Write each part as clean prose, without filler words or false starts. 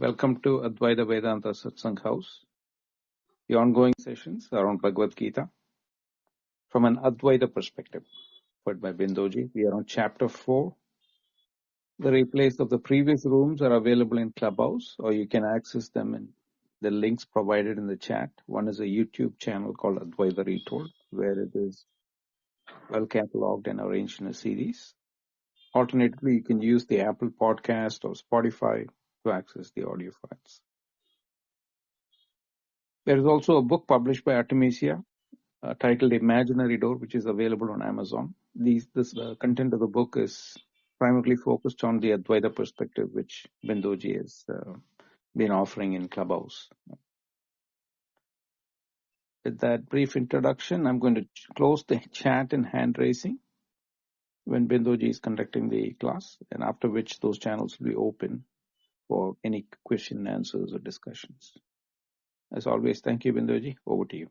Welcome to Advaita Vedanta Satsang House, the ongoing sessions around Bhagavad Gita from an Advaita perspective, put by Bindoji. We are on chapter 4. The replays of the previous rooms are available in Clubhouse, or you can access them in the links provided in the chat. One is a YouTube channel called Advaita Retold, where it is well cataloged and arranged in a series. Alternatively, you can use the Apple Podcast or Spotify to access the audio files. There is also a book published by Artemisia titled Imaginary Door, which is available on Amazon. This content of the book is primarily focused on the Advaita perspective, which Bindoji has been offering in Clubhouse. With that brief introduction, I'm going to close the chat and hand raising when Bindoji is conducting the class, and after which those channels will be open for any question and answers or discussions. As always, thank you, Bindoji. Over to you.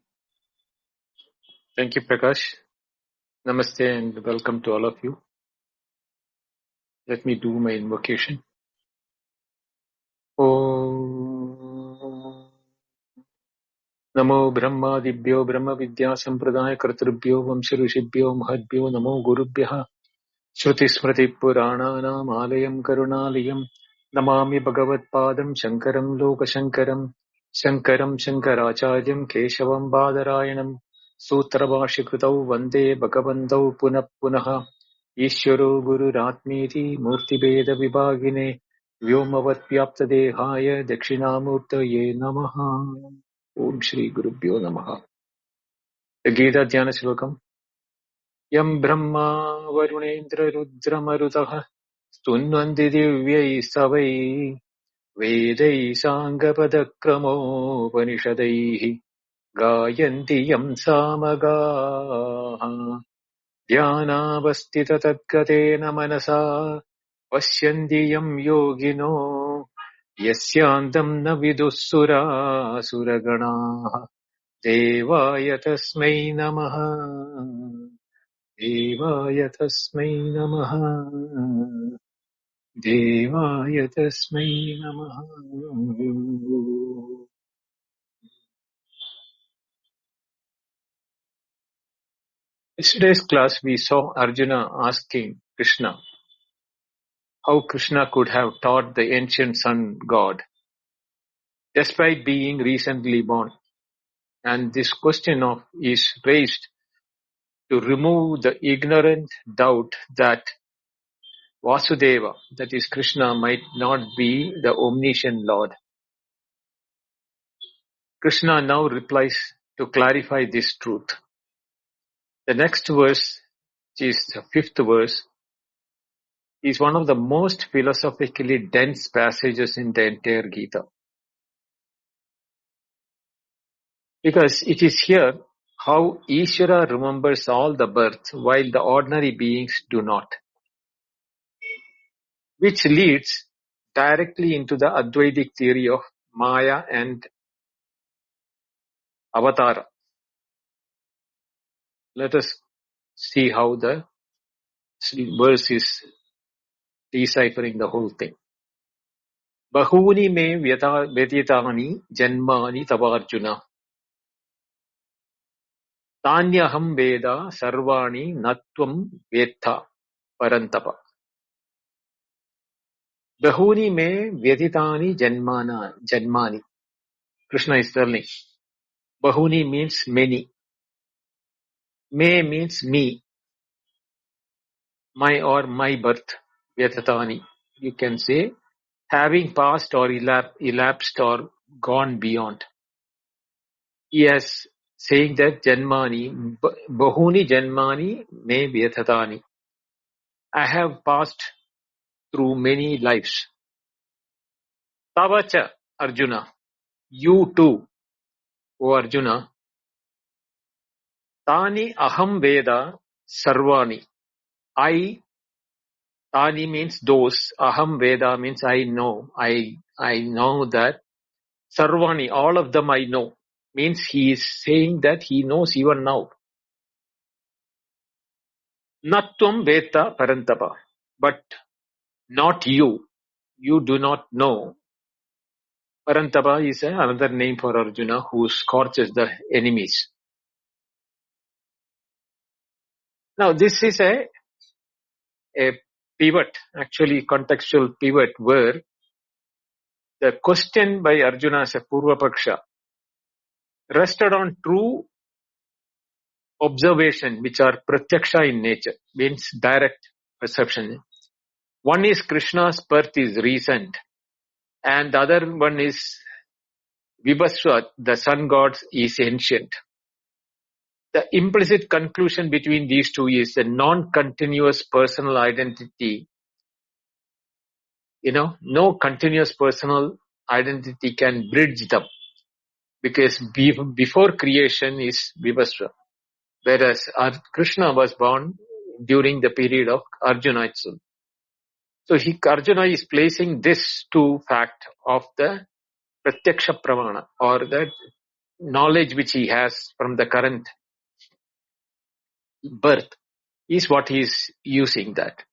Thank you, Prakash. Namaste and welcome to all of you. Let me do my invocation. Om Namo Brahma Dibhyo Brahma Vidya Sampradaya Kartrubhyo Vamsharishibhyo Mahadbhyo Namo Gurubhyaha Shruti Smriti Purananam Alayam Karunalayam Namami Bhagavad Padam Shankaram Lokashankaram Shankaram Shankaracharyam Keshavam Badarayanam Sutrabhashikritau Vande Bhagavantau Punah Punaha Ishvaro Guru Ratmeti Murtibeda Vibhagine Vyomavat Vyapta Dehaya Dakshinamurtaye Namaha. Om Shri Gurubhyo Namaha. The Gita Dhyana Shlokam. Yam Brahma Varunendra Rudra Marutaha Stunvandi Divyai Savai Vedai Sangapadakramो Upanishadaihi Gayanti Yam Samagaha Dhyanavastita Tadgatena Manasa Pasyanti Yam Yogino Yasyandam Na Vidussura Suraganaha Devaya Tasmai Namaha Devaya Tasmai Namaha Devaya Tasmai Namaha. Yesterday's class we saw Arjuna asking Krishna how Krishna could have taught the ancient sun god despite being recently born. And this question is raised to remove the ignorant doubt that Vasudeva, that is Krishna, might not be the omniscient Lord. Krishna now replies to clarify this truth. The next verse, which is the 5th verse, is one of the most philosophically dense passages in the entire Gita. Because it is here how Ishvara remembers all the births while the ordinary beings do not, which leads directly into the Advaitic theory of Maya and Avatara. Let us see how the verse is deciphering the whole thing. Bahuni me vyatitani janmani tavarjuna tanyaham veda sarvani natvam vetta parantapa. Bahuni me vyatitani janmani. Krishna is telling. Bahuni means many. Me means me. My birth. Vyatitani. You can say having passed or elapsed or gone beyond. Yes, saying that janmani, bahuni janmani me vyatitani. I have passed through many lives. Tavacha Arjuna, you too, O Arjuna. Tani aham veda sarvani. Tani means those. Aham veda means I know. I know that. Sarvani, all of them I know. Means he is saying that he knows even now. Natvam veta parantapa. But not you. You do not know. Parantapa is another name for Arjuna who scorches the enemies. Now this is a pivot, actually contextual pivot, where the question by Arjuna as a Purvapaksha rested on true observation, which are pratyaksha in nature, means direct perception. One is Krishna's birth is recent, and the other one is Vibhasva, the sun god, is ancient. The implicit conclusion between these two is a non-continuous personal identity. No continuous personal identity can bridge them, because before creation is Vibhasva, whereas Krishna was born during the period of Arjuna itself. So Arjuna is placing this two fact of the pratyaksha pramana, or the knowledge which he has from the current birth, is what he is using that.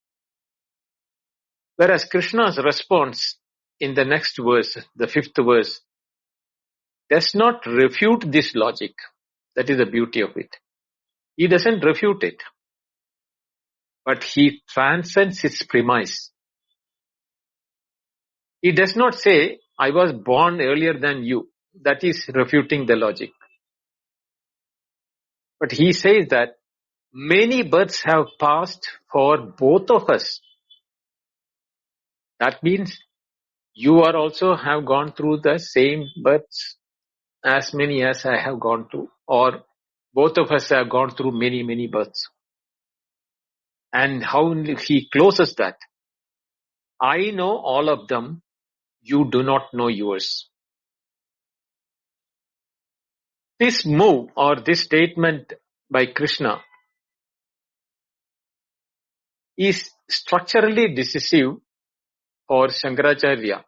Whereas Krishna's response in the next verse, the 5th verse, does not refute this logic. That is the beauty of it. He doesn't refute it, but he transcends its premise. He does not say, I was born earlier than you. That is refuting the logic. But he says that many births have passed for both of us. That means you are also have gone through the same births as many as I have gone through, or both of us have gone through many, many births. And how he closes that. I know all of them, you do not know yours. This move or this statement by Krishna is structurally decisive for Shankaracharya.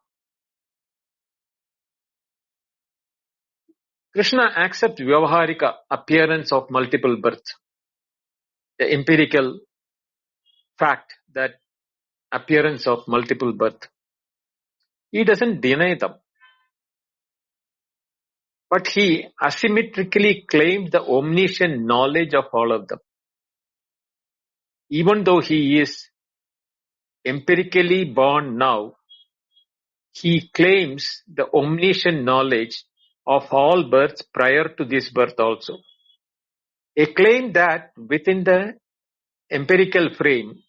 Krishna accepts Vyavaharika, appearance of multiple births, the empirical fact that appearance of multiple birth. He doesn't deny them, but he asymmetrically claims the omniscient knowledge of all of them. Even though he is empirically born now, he claims the omniscient knowledge of all births prior to this birth also. A claim that within the empirical frame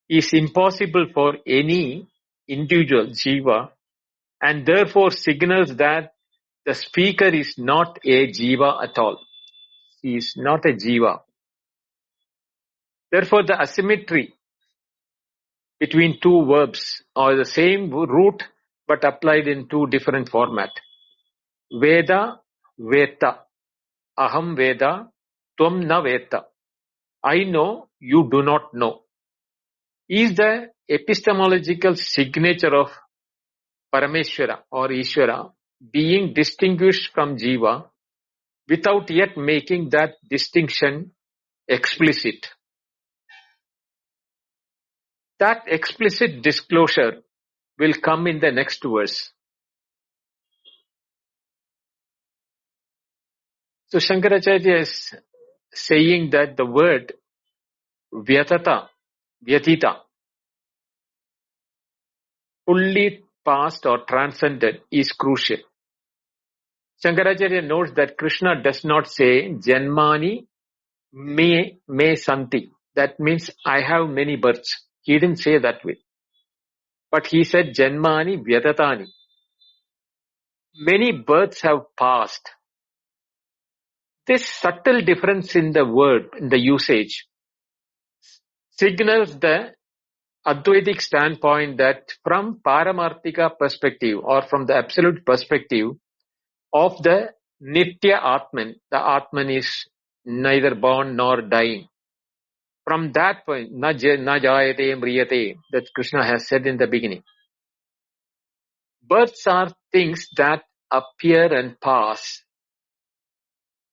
is impossible for any individual jiva, and therefore signals that the speaker is not a jiva at all. He is not a jiva. Therefore, the asymmetry between two verbs are the same root but applied in two different formats. Veda, veta. Aham veda, tvam na veta. I know, you do not know. Is the epistemological signature of Parameshwara or Ishvara being distinguished from Jiva without yet making that distinction explicit. That explicit disclosure will come in the next verse. So Shankaracharya is saying that the word vyatata, vyatita, fully past or transcended, is crucial. Shankaracharya notes that Krishna does not say Janmani me santi. That means I have many births. He didn't say that way. But he said Janmani vyatatani. Many births have passed. This subtle difference in the word, in the usage, signals the Advaitic standpoint that from Paramarthika perspective or from the absolute perspective of the Nitya Atman, the Atman is neither born nor dying. From that point, na jayate mriyate, that Krishna has said in the beginning. Births are things that appear and pass.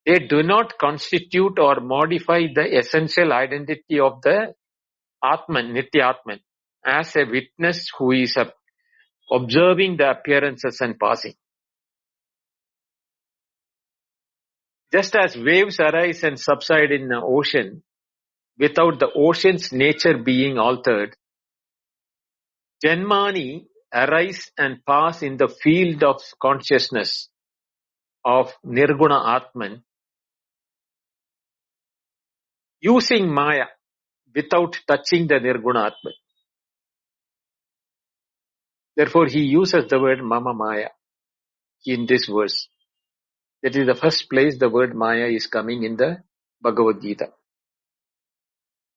They do not constitute or modify the essential identity of the Atman, Nitya Atman, as a witness who is observing the appearances and passing. Just as waves arise and subside in the ocean without the ocean's nature being altered, Janmani arise and pass in the field of consciousness of Nirguna Atman using Maya without touching the Nirguna Atman. Therefore, he uses the word Mama Maya in this verse. That is the first place the word Maya is coming in the Bhagavad Gita.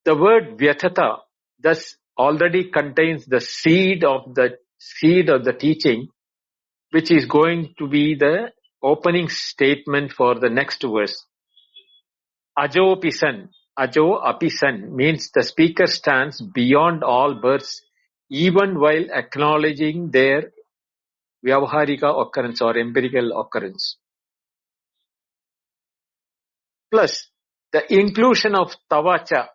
The word Vyatata thus already contains the seed of the teaching, which is going to be the opening statement for the next verse. Ajo Pisan. Ajo Apisan means the speaker stands beyond all births, even while acknowledging their Vyavaharika occurrence or empirical occurrence. Plus, the inclusion of Tavacha,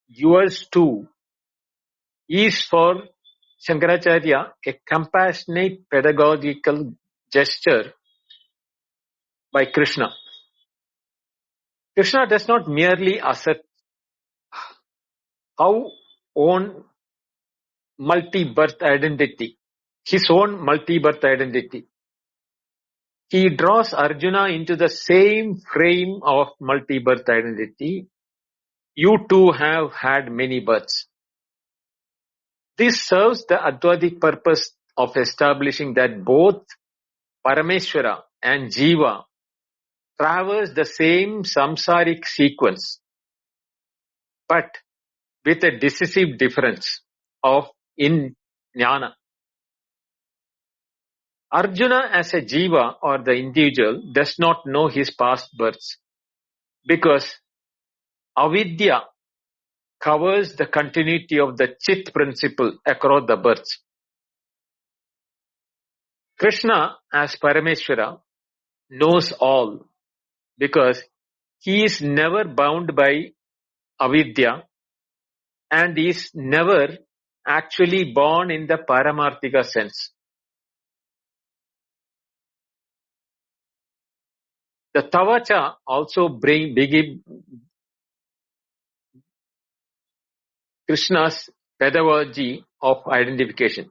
yours too, is for Shankaracharya a compassionate pedagogical gesture by Krishna. Krishna does not merely assert our own multi-birth identity, his own multi-birth identity. He draws Arjuna into the same frame of multi-birth identity. You too have had many births. This serves the Advaitic purpose of establishing that both Parameshwara and Jiva traverse the same samsaric sequence, but with a decisive difference in jnana. Arjuna as a Jiva or the individual does not know his past births because avidya covers the continuity of the Chit principle across the births. Krishna as Parameshwara knows all because he is never bound by avidya and is never actually born in the Paramarthika sense. The Tavacha also begin Krishna's pedagogy of identification.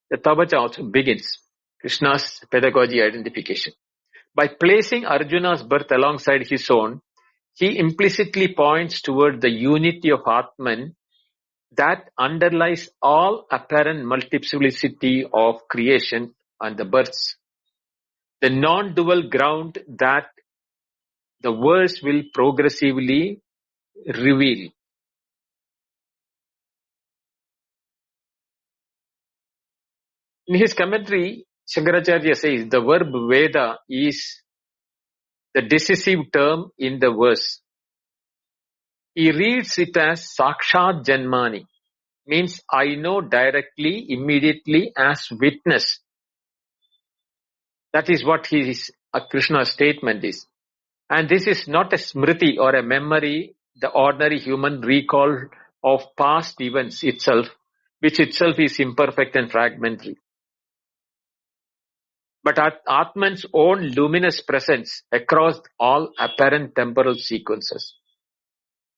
The Tavacha also begins Krishna's pedagogy identification. By placing Arjuna's birth alongside his own, he implicitly points toward the unity of Atman that underlies all apparent multiplicity of creation and the births. The non-dual ground that the verse will progressively reveal. In his commentary, Shankaracharya says the verb Veda is the decisive term in the verse. He reads it as Sakshat Janmani, means I know directly, immediately as witness. That is what Krishna's statement is. And this is not a smriti or a memory, the ordinary human recall of past events itself, which itself is imperfect and fragmentary. But Atman's own luminous presence across all apparent temporal sequences.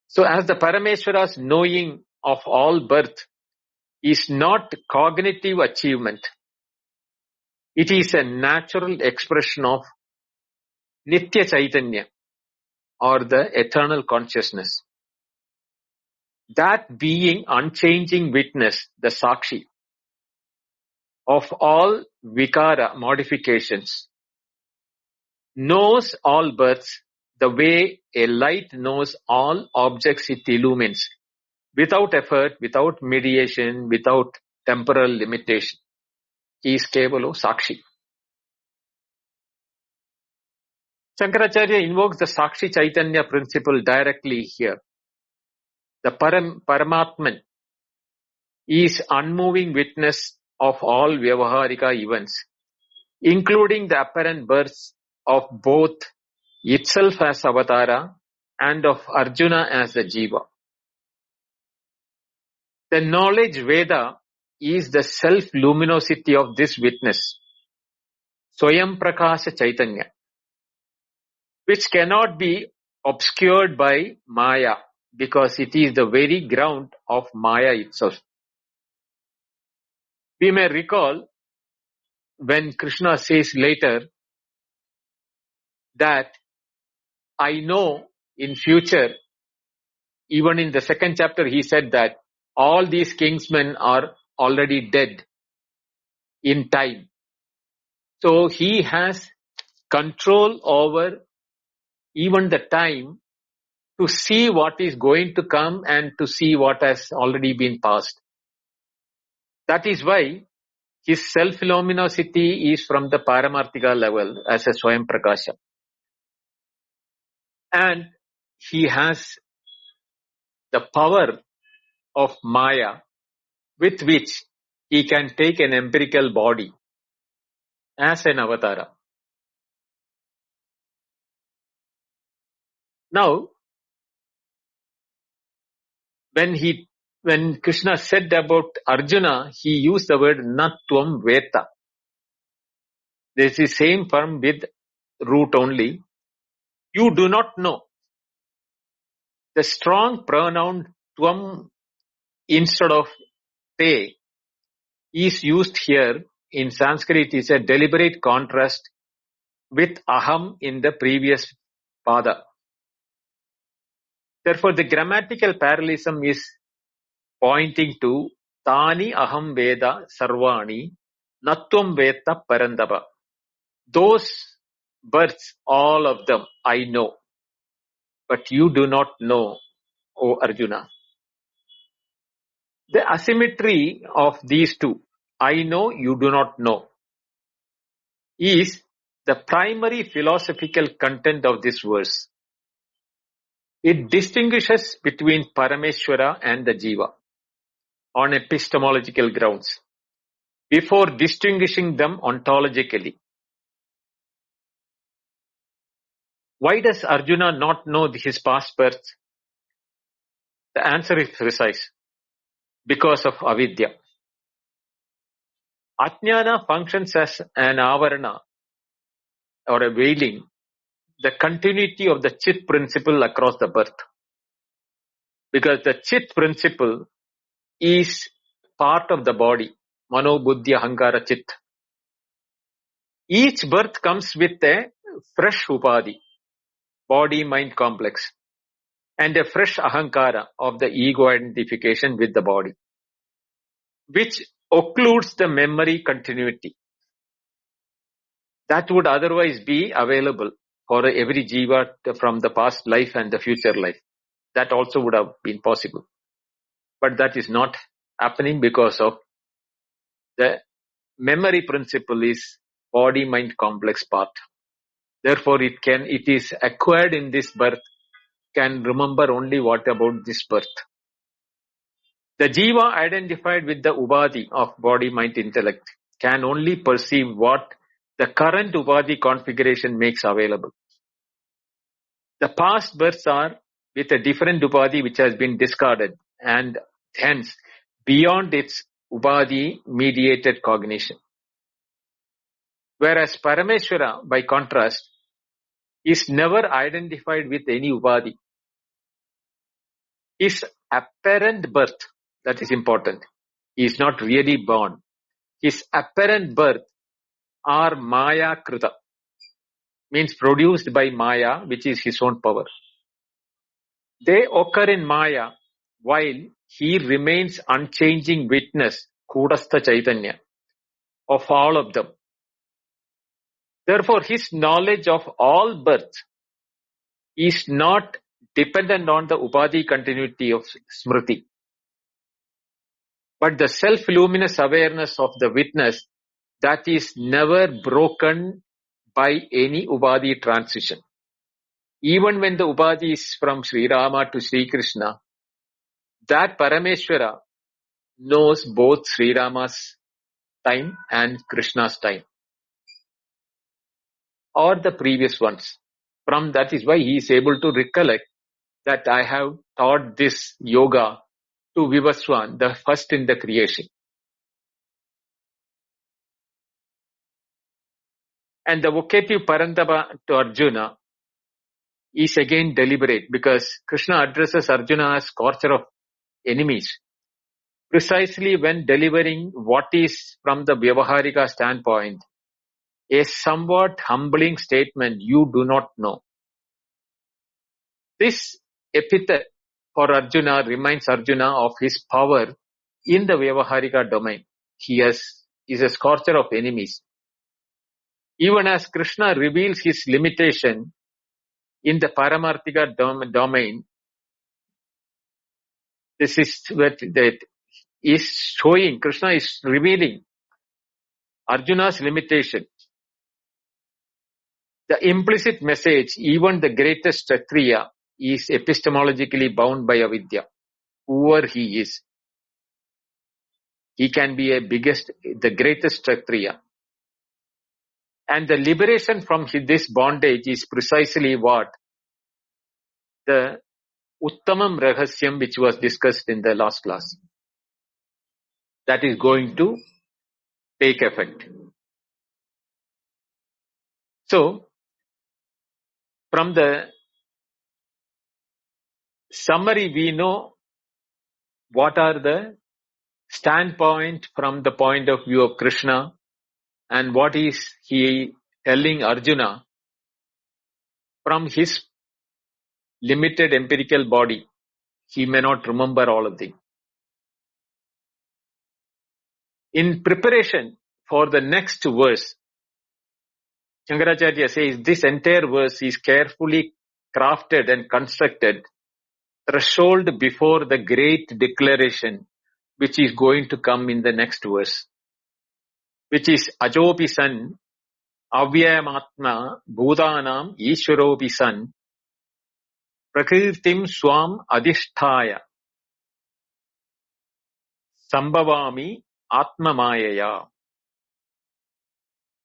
So as the Parameshwara's knowing of all birth is not cognitive achievement, it is a natural expression of Nitya Chaitanya or the eternal consciousness. That being unchanging witness, the Sakshi, of all Vikara modifications, knows all births the way a light knows all objects it illumines, without effort, without mediation, without temporal limitation. He is Kevalo Sakshi. Shankaracharya invokes the Sakshi Chaitanya principle directly here. The Paramatman is unmoving witness of all Vyavaharika events, including the apparent births of both itself as Avatara and of Arjuna as the Jiva. The knowledge Veda is the self-luminosity of this witness. Swayam Prakasha Chaitanya, which cannot be obscured by Maya, because it is the very ground of Maya itself. We may recall when Krishna says later that I know in future, even in the second chapter he said that all these kingsmen are already dead in time. So he has control over even the time to see what is going to come and to see what has already been passed. That is why his self-luminosity is from the Paramarthika level as a Swayam Prakasha. And he has the power of Maya with which he can take an empirical body as an avatara. Now, when Krishna said about Arjuna, he used the word Natvam Veta. This is the same form with root only. You do not know. The strong pronoun Tvam instead of Te is used here. In Sanskrit, it is a deliberate contrast with Aham in the previous pada. Therefore, the grammatical parallelism is pointing to Tani Aham Veda Sarvani Natvam Veta Parandava. Those births, all of them, I know. But you do not know, O Arjuna. The asymmetry of these two, I know, you do not know, is the primary philosophical content of this verse. It distinguishes between Parameshwara and the Jiva on epistemological grounds before distinguishing them ontologically. Why does Arjuna not know his past birth? The answer is precise. Because of avidya. Ajnana functions as an avarana or a veiling, the continuity of the chit principle across the birth. Because the chit principle is part of the body, mano, buddhi, ahankara, chit. Each birth comes with a fresh upadhi, body-mind complex, and a fresh ahankara of the ego identification with the body, which occludes the memory continuity that would otherwise be available for every jiva from the past life and the future life. That also would have been possible. But that is not happening because of the memory principle is body-mind complex part. Therefore, it is acquired in this birth, can remember only what about this birth. The jiva identified with the ubadhi of body-mind intellect can only perceive what the current ubadhi configuration makes available. The past births are with a different upadhi which has been discarded and hence beyond its upadhi mediated cognition. Whereas Parameshwara, by contrast, is never identified with any upadhi. His apparent birth, that is important. He is not really born. His apparent birth are Maya Krita, means produced by Maya, which is his own power. They occur in Maya while he remains unchanging witness, Kudastha Chaitanya, of all of them. Therefore, his knowledge of all births is not dependent on the Upadhi continuity of Smriti, but the self-luminous awareness of the witness that is never broken by any Upadhi transition. Even when the Upadhi is from Sri Rama to Sri Krishna, that Parameshwara knows both Sri Rama's time and Krishna's time, or the previous ones. From that is why he is able to recollect that I have taught this yoga to Vivaswan, the first in the creation. And the vocative Parantapa to Arjuna is again deliberate, because Krishna addresses Arjuna as scorcher of enemies, precisely when delivering what is, from the Vyavaharika standpoint, a somewhat humbling statement: you do not know. This epithet for Arjuna reminds Arjuna of his power in the Vyavaharika domain. He is a scorcher of enemies. Even as Krishna reveals his limitation in the Paramarthika domain, this is what that is showing. Krishna is revealing Arjuna's limitation. The implicit message: even the greatest Kshatriya is epistemologically bound by avidya. Whoever he is, he can be the greatest Kshatriya. And the liberation from this bondage is precisely what the Uttamam Rahasyam, which was discussed in the last class, that is going to take effect. So, from the summary, we know what are the standpoint from the point of view of Krishna, and what is he telling Arjuna from his limited empirical body. He may not remember all of them. In preparation for the next verse, Shankaracharya says this entire verse is carefully crafted and constructed, threshold before the great declaration which is going to come in the next verse, which is Ajopi San, Avyayamatma, Bhudanam, Ishwaropi San, Prakritim Swam Adhisthaya, Sambhavami Atma Mayaya.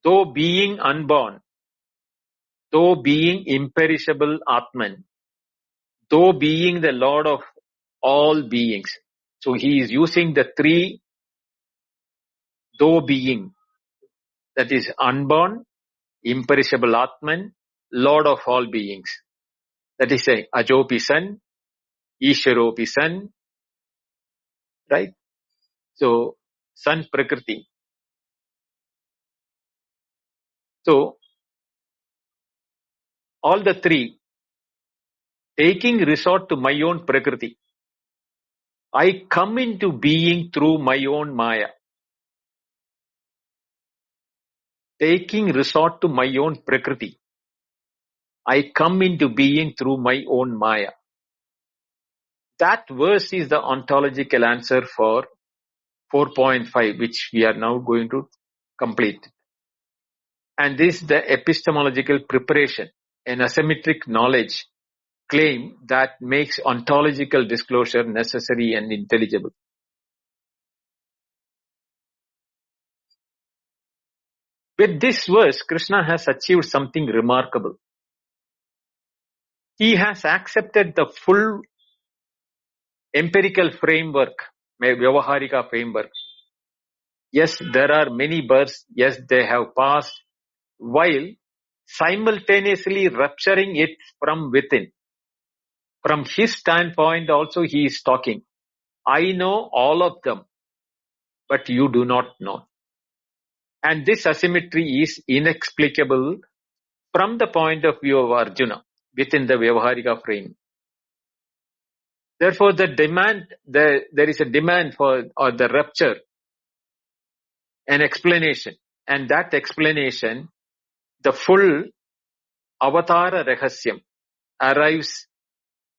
Though being unborn, though being imperishable Atman, though being the Lord of all beings. So he is using the three though being, that is unborn, imperishable Atman, Lord of all beings. That is saying Ajopi San, Ishwaropi San, right? So San Prakriti. So all the three, taking resort to my own Prakriti. I come into being through my own Maya. Taking resort to my own Prakriti. I come into being through my own Maya. That verse is the ontological answer for 4.5, which we are now going to complete. And this is the epistemological preparation, an asymmetric knowledge claim that makes ontological disclosure necessary and intelligible. With this verse, Krishna has achieved something remarkable. He has accepted the full empirical framework, Vyavaharika framework. Yes, there are many births. Yes, they have passed, while simultaneously rupturing it from within. From his standpoint also he is talking. I know all of them, but you do not know. And this asymmetry is inexplicable from the point of view of Arjuna within the Vyavaharika frame. Therefore, there is a demand for the rupture, an explanation. And that explanation, the full Avatara Rahasyam, arrives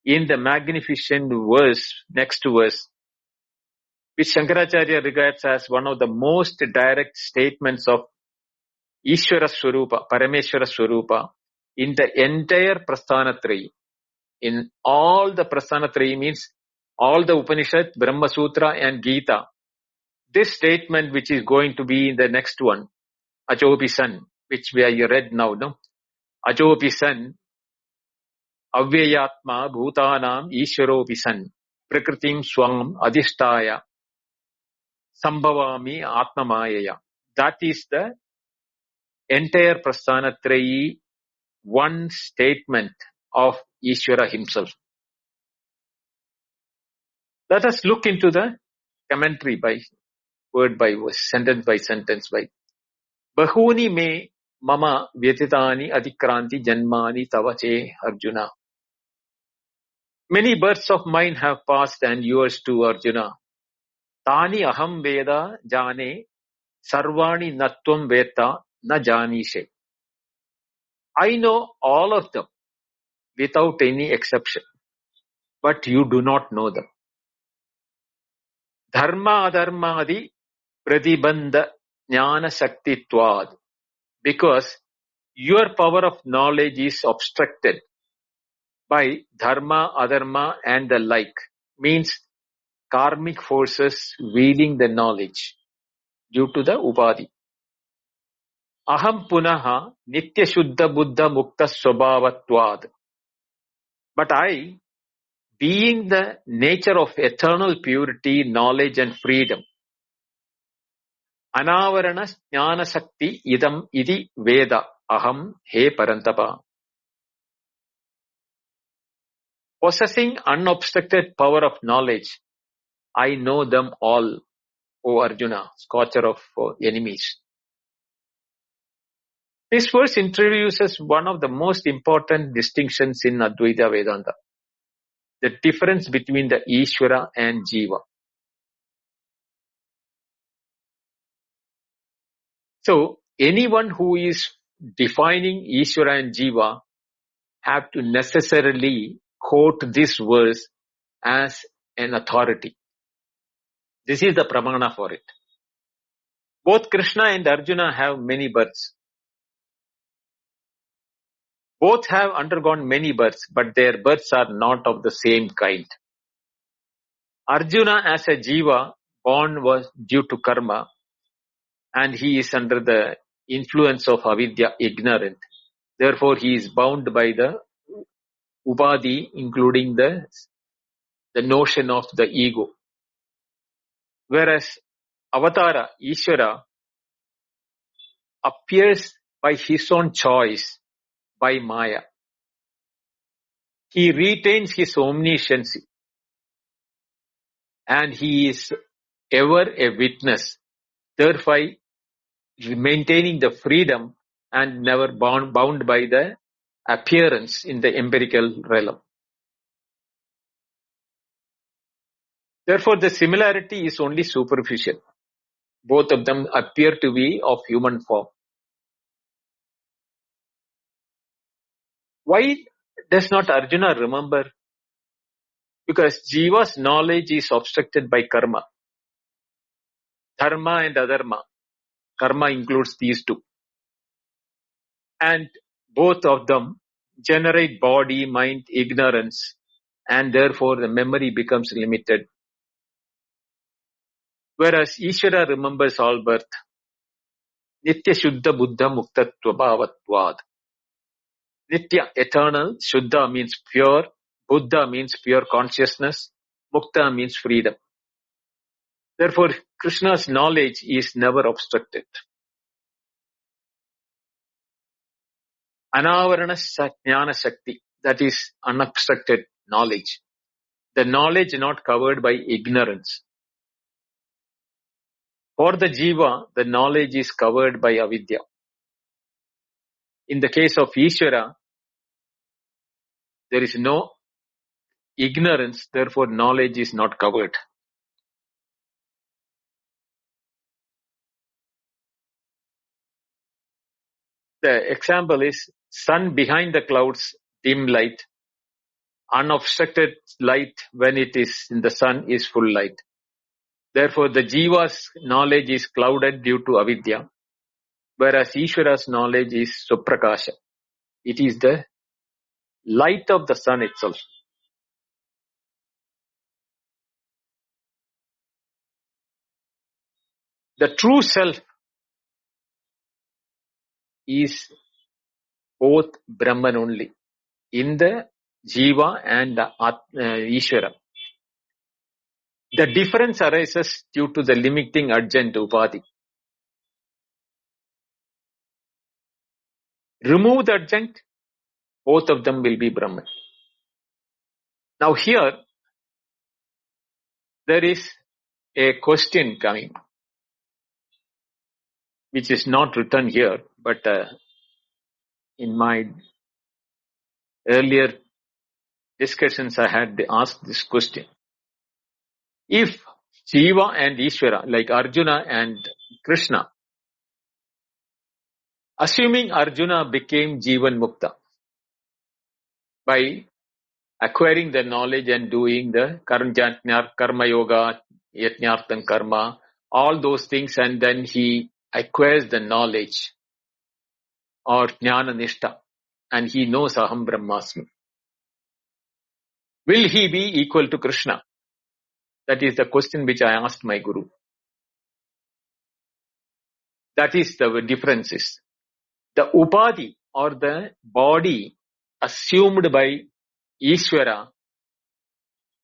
in the magnificent verse, next verse, which Shankaracharya regards as one of the most direct statements of Ishvara Swarupa, Parameshwara Swarupa, in the entire Prasthanatrayi. In all the Prasthanatrayi means all the Upanishad, Brahma Sutra and Gita. This statement, which is going to be in the next one, Ajopi San, which we have read now, no? Ajopi San, Avyayatma Bhutanam Ishwaropi San, Prakritim Swam Adhisthaya, Sambhavami Atma Mayaya. That is the entire Prasthanatrayi one statement of Ishvara himself. Let us look into the commentary by word by word, sentence by sentence by Bahuni me mama vyatitani adikranti janmani tavache Arjuna. Many births of mine have passed and yours too, Arjuna. Tani aham veda jane sarvani natvam veta na janishe. I know all of them without any exception, but you do not know them. Dharma adharmadi pratibandha jnana shaktitvad. Because your power of knowledge is obstructed by dharma, adharma and the like, means karmic forces wielding the knowledge due to the upadhi. Aham punaha nitya shuddha buddha mukta swabhavatvad. But I, being the nature of eternal purity, knowledge and freedom, anavarana jnana shakti idam iti veda aham he parantapa. Possessing unobstructed power of knowledge, I know them all, O Arjuna, scorcher of enemies. This verse introduces one of the most important distinctions in Advaita Vedanta, the difference between the Ishvara and Jiva. So, anyone who is defining Ishvara and Jiva have to necessarily quote this verse as an authority. This is the pramana for it. Both Krishna and Arjuna have many births. Both have undergone many births, but their births are not of the same kind. Arjuna as a jiva born was due to karma, and he is under the influence of avidya, ignorant. Therefore, he is bound by the upadhi, including the notion of the ego. Whereas Avatara, Ishvara, appears by his own choice, by Maya. He retains his omniscience, and he is ever a witness, thereby maintaining the freedom and never bound by the appearance in the empirical realm. Therefore, the similarity is only superficial. Both of them appear to be of human form. Why does not Arjuna remember? Because Jiva's knowledge is obstructed by karma. Dharma and adharma. Karma includes these two. And both of them generate body, mind, ignorance, and therefore the memory becomes limited. Whereas Ishvara remembers all birth. Nitya Shuddha Buddha Muktatva Bhavatvad. Nitya, eternal. Shuddha means pure. Buddha means pure consciousness. Mukta means freedom. Therefore, Krishna's knowledge is never obstructed. Anavarana Jnana Shakti, that is unobstructed knowledge. The knowledge not covered by ignorance. For the jiva, the knowledge is covered by avidya. In the case of Ishvara, there is no ignorance, therefore knowledge is not covered. The example is sun behind the clouds, dim light. Unobstructed light when it is in the sun is full light. Therefore, the jiva's knowledge is clouded due to avidya, whereas Ishvara's knowledge is suprakasha. It is the light of the sun itself. The true self is both Brahman only, in the jiva and the Ishvara. The difference arises due to the limiting agent upadhi. Remove the adjunct, both of them will be Brahman. Now here, there is a question coming, which is not written here, but in my earlier discussions I had asked this question. If Jiva and Ishvara, like Arjuna and Krishna, assuming Arjuna became Jivan Mukta by acquiring the knowledge and doing the Karma Yoga, Yajnarthan Karma, all those things, and then he acquires the knowledge or Jnana Nishta, and he knows Aham Brahmasmi. Will he be equal to Krishna? That is the question which I asked my Guru. That is the differences. The Upadhi or the body assumed by Ishvara,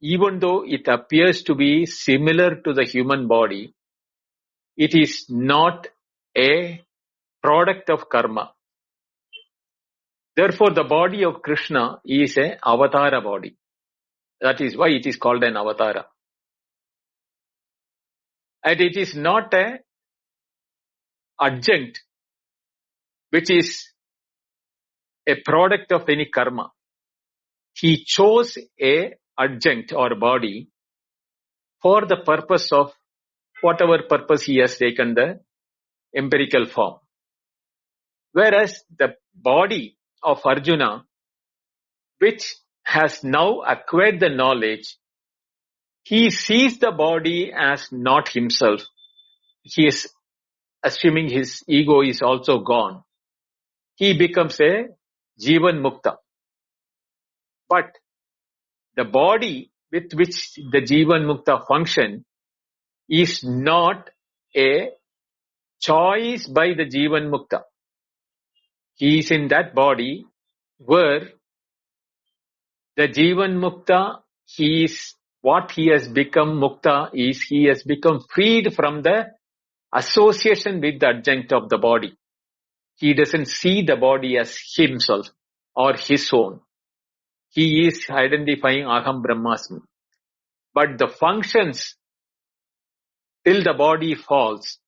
even though it appears to be similar to the human body, it is not a product of karma. Therefore, the body of Krishna is an avatara body. That is why it is called an avatara. And it is not an adjunct which is a product of any karma. He chose a adjunct or body for the purpose of whatever purpose he has taken the empirical form. Whereas the body of Arjuna, which has now acquired the knowledge, he sees the body as not himself. He is assuming his ego is also gone. He becomes a Jivan Mukta. But the body with which the Jivan Mukta function is not a choice by the Jivan Mukta. He is in that body where the Jivan Mukta, what he has become Mukta is he has become freed from the association with the adjunct of the body. He doesn't see the body as himself or his own. He is identifying Aham Brahmasmi. But the functions till the body falls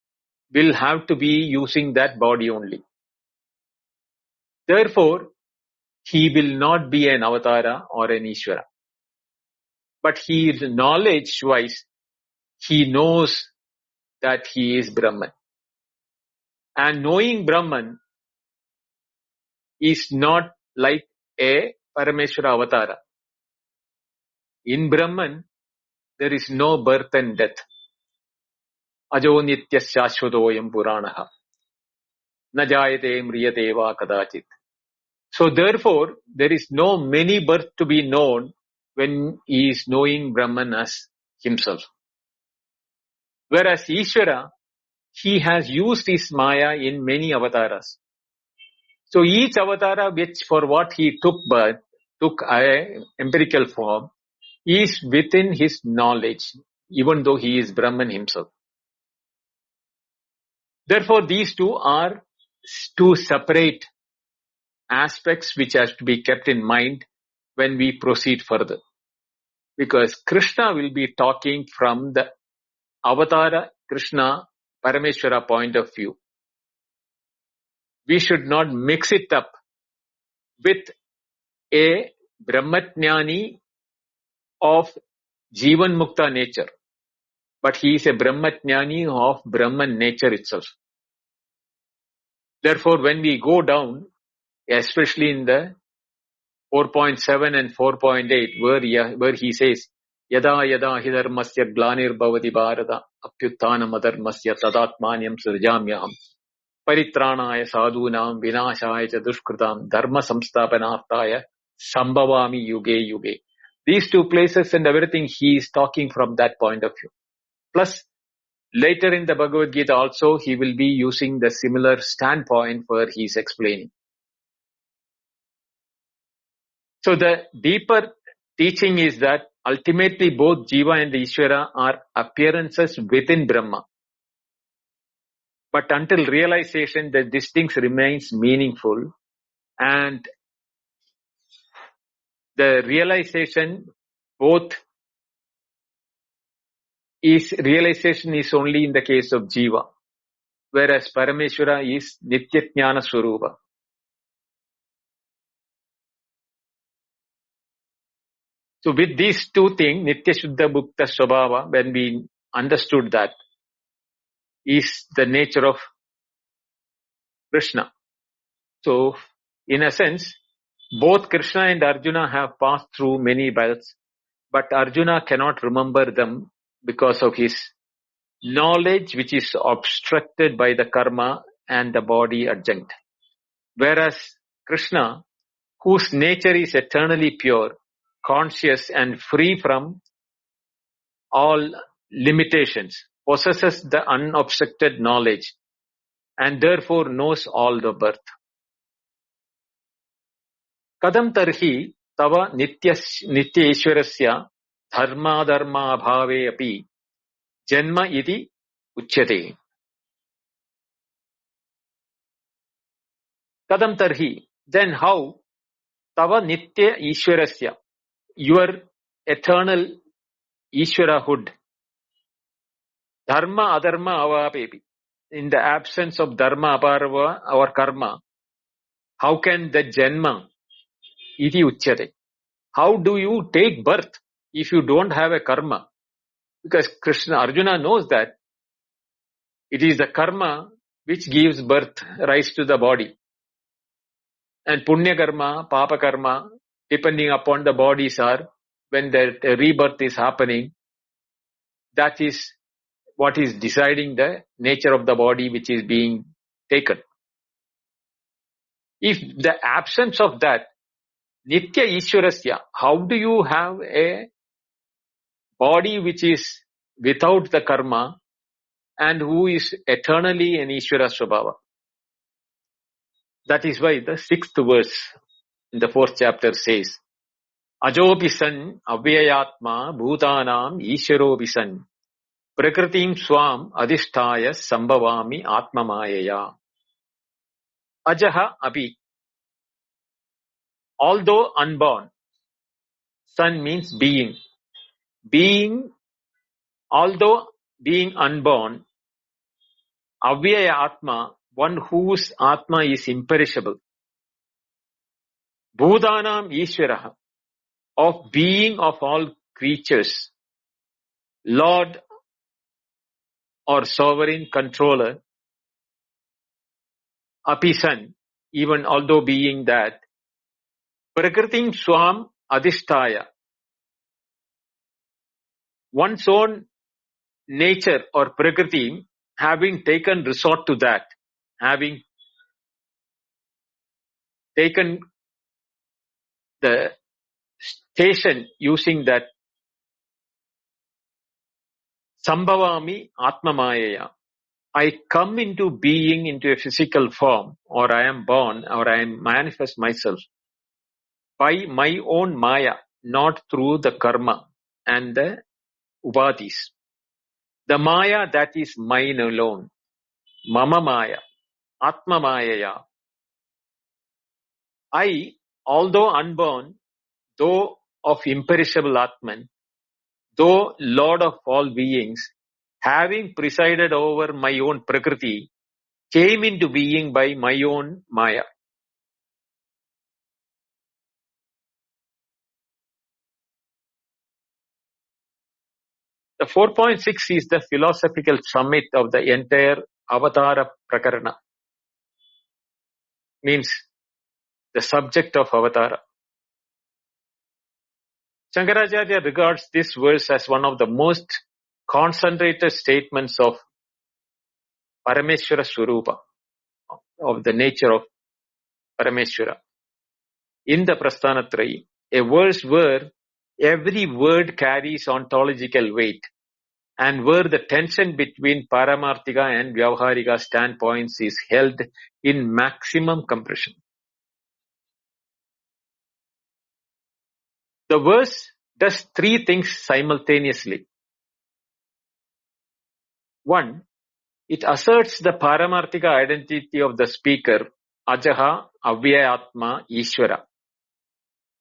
will have to be using that body only. Therefore, he will not be an avatara or an Ishvara. But he is knowledge-wise, he knows that he is Brahman. And knowing Brahman is not like a Parameshwara avatara. In Brahman, there is no birth and death. Ajo nitya shashvadoyam puranaha. Na jayate mriyate va kadachit. So therefore, there is no many birth to be known when he is knowing Brahman as himself. Whereas Ishvara, he has used his Maya in many avataras. So each avatara which for what he took a empirical form is within his knowledge, even though he is Brahman himself. Therefore, these two are two separate aspects which has to be kept in mind when we proceed further. Because Krishna will be talking from the avatara Krishna Parameshwara point of view. We should not mix it up with a Brahmatjnani of Jivan Mukta nature. But he is a Brahmatjnani of Brahman nature itself. Therefore, when we go down, especially in the 4.7 and 4.8, where he says, Yada yada hidharmasya glanir bhavati bharata apyuttanam adharmasya tadatmanyam srijamyaham paritranaya sadhunam vinashaya cha dushkritam dharma samsthapanarthaya sambhavami yuge yuge. These two places and everything he is talking from that point of view. Plus, later in the Bhagavad Gita also, he will be using the similar standpoint where he is explaining. So the deeper teaching is that ultimately both Jiva and Ishvara are appearances within Brahma. But until realization that these things remains meaningful, And the realization realization is only in the case of Jiva, whereas Parameshwara is Nitya Jnana Swarupa. So with these two things, Nitya Shuddha Bhukta Swabhava, when we understood that, is the nature of Krishna. So, in a sense, both Krishna and Arjuna have passed through many births, but Arjuna cannot remember them because of his knowledge which is obstructed by the karma and the body adjunct. Whereas Krishna, whose nature is eternally pure, conscious and free from all limitations, possesses the unobstructed knowledge and therefore knows all the birth. Kadam tarhi tava nitya ishwarasya dharma dharma bhave api janma iti uchyate. Kadam tarhi, then how tava nitya ishwarasya, your eternal Ishwarahood, dharma adharma avapepi, in the absence of dharma aparva or karma, how can the janma iti uchyate? How do you take birth if you don't have a karma? Because Arjuna knows that it is the karma which gives birth, rise to the body. And punya karma, papa karma, depending upon the bodies are, when the rebirth is happening, that is what is deciding the nature of the body which is being taken. If the absence of that, Nitya Ishwarasya, how do you have a body which is without the karma and who is eternally an Ishwara Swabhava? That is why the 6th verse in the 4th chapter says, Ajopi san avyayatma bhutanam ishwaropi san prakritim swam adhisthaya sambhavami atmamayaya. Ajaha api, although unborn, san means being. Being, although being unborn, avyaya atma, one whose atma is imperishable. Bhutanam ishwaraha, of being of all creatures, Lord or sovereign controller, apisan, even although being that, prakritim swam adhisthaya, one's own nature or prakriti, having taken resort to that, having taken the station using that, sambhavami atmamayaya, I come into being into a physical form, or I am born, or I manifest myself by my own maya, not through the karma and the upadhis. The maya that is mine alone, mama maya, atma mayaya. I, although unborn, though of imperishable Atman, though Lord of all beings, having presided over my own prakriti, came into being by my own maya. The 4.6 is the philosophical summit of the entire Avatara Prakarana. Means the subject of Avatara. Shankaracharya regards this verse as one of the most concentrated statements of Parameshwara Swarupa, of the nature of Parameshwara. In the Prasthanatrayi, a verse where every word carries ontological weight and where the tension between Paramarthika and Vyavaharika standpoints is held in maximum compression. The verse does 3 things simultaneously. 1, it asserts the Paramarthika identity of the speaker Ajaha, Avyayatma, Ishvara.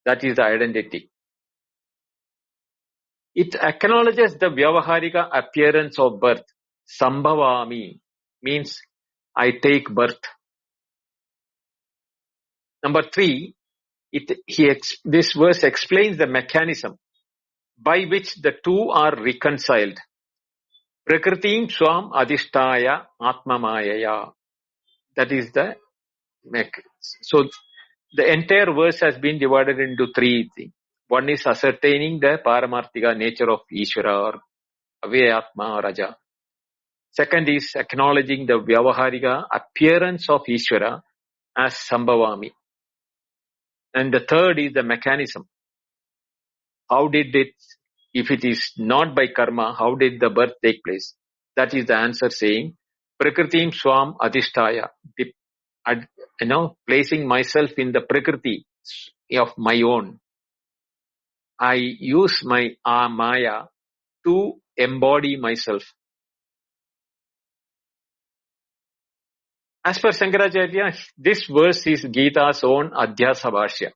That is the identity. It acknowledges the Vyavaharika appearance of birth. Sambhavami means I take birth. Number 3, this verse explains the mechanism by which the two are reconciled. Prakritim swam adhishtaya atmamayaya. That is the so the entire verse has been divided into 3 things. One is ascertaining the paramarthika nature of Ishvara or Avyayatma or Aja. Second is acknowledging the Vyavaharika appearance of Ishvara as Sambhavami. And the third is the mechanism. How did it, if it is not by karma, how did the birth take place? That is the answer saying, Prakritim swam adhishtaya. Placing myself in the Prakriti of my own. I use my Maya to embody myself. As per Shankaracharya, this verse is Gita's own Adhyasa Bhashya.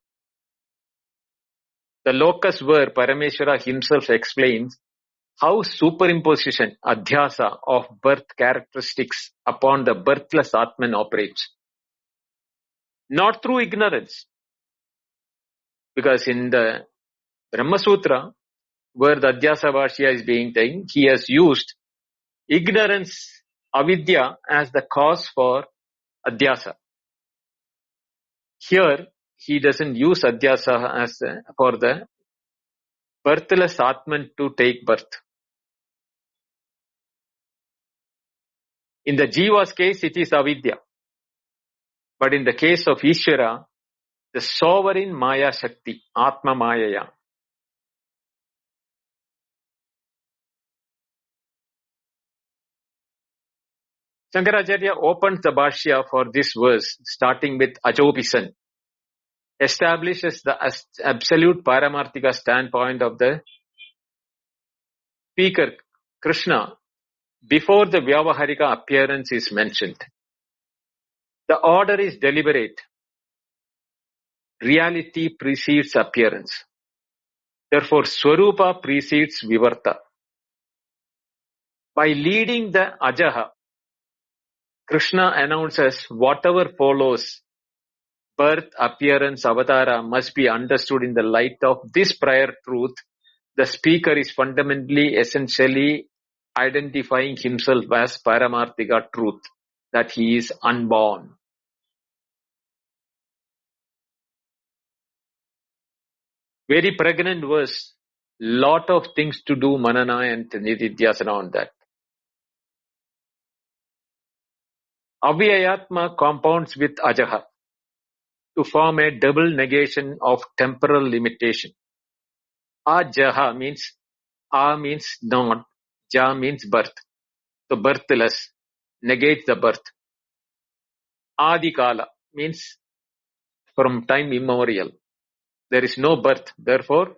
The locus where Parameshwara himself explains how superimposition, Adhyasa, of birth characteristics upon the birthless Atman operates. Not through ignorance. Because in the Brahma Sutra, where the Adhyasa Bhashya is being taken, he has used ignorance, avidya, as the cause for Adhyasa. Here, he doesn't use Adhyasa as for the birthless Atman to take birth. In the Jiva's case, it is avidya. But in the case of Ishvara, the sovereign Maya Shakti, Atma Mayaya. Shankaracharya opens the Bhashya for this verse, starting with Ajopisan, establishes the absolute Paramarthika standpoint of the speaker, Krishna, before the Vyavaharika appearance is mentioned. The order is deliberate. Reality precedes appearance. Therefore, Swarupa precedes Vivarta. By leading the Ajaha, Krishna announces whatever follows, birth, appearance, avatara, must be understood in the light of this prior truth. The speaker is fundamentally, essentially identifying himself as Paramarthika truth, that he is unborn. Very pregnant verse. Lot of things to do, Manana and Nididhyasana on that. Avyayatma compounds with Ajaha to form a double negation of temporal limitation. Ajaha means, A means not, Ja means birth. So birthless negates the birth. Adikala means from time immemorial. There is no birth, therefore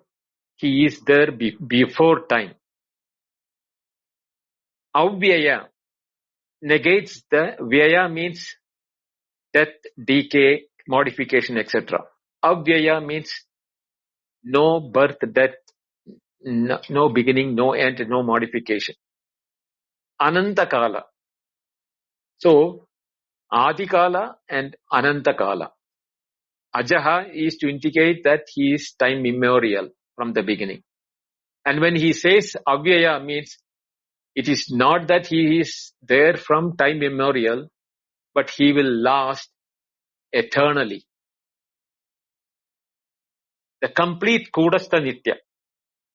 he is there before time. Avyaya negates the Vyaya means death, decay, modification, etc. Avyaya means no birth, death, no beginning, no end, no modification. Anantakala. So, Adikala and Anantakala. Ajaha is to indicate that he is time immemorial from the beginning. And when he says Avyaya means it is not that he is there from time immemorial, but he will last eternally. The complete Kudastha Nitya.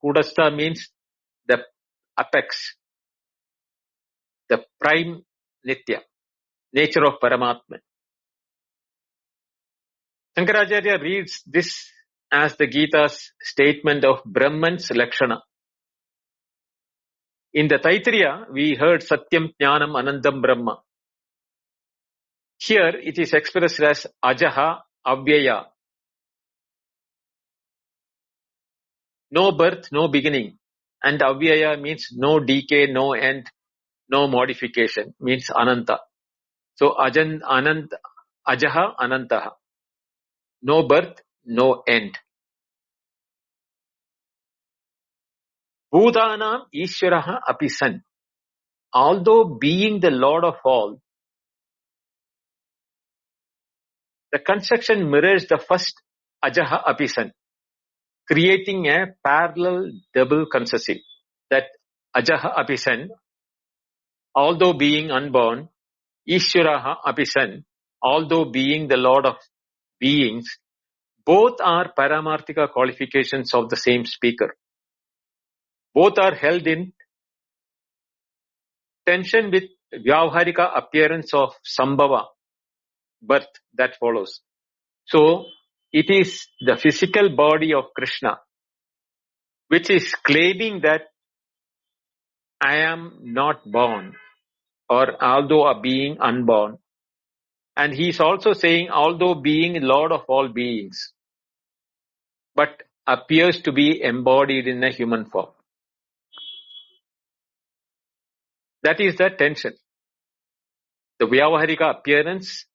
Kudastha means the apex, the prime Nitya, nature of Paramatma. Shankaracharya reads this as the Gita's statement of Brahman's Lakshana. In the Taittiriya, we heard Satyam Jnanam Anandam Brahma. Here it is expressed as Ajaha Avyaya. No birth, no beginning. And Avyaya means no decay, no end, no modification, means Ananta. So Ananta, Ajaha Anantaha. No birth, no end. Bhutanam Ishvaraha Apisan. Although being the Lord of all, the construction mirrors the first Ajaha Apisan, creating a parallel double concessive. That Ajaha Apisan, although being unborn, Ishvaraha Apisan, although being the Lord of beings, both are Paramarthika qualifications of the same speaker. Both are held in tension with Vyavaharika appearance of Sambhava, birth, that follows. So, it is the physical body of Krishna which is claiming that I am not born, or although a being unborn. And he is also saying, although being Lord of all beings, but appears to be embodied in a human form. That is the tension. The Vyavaharika appearance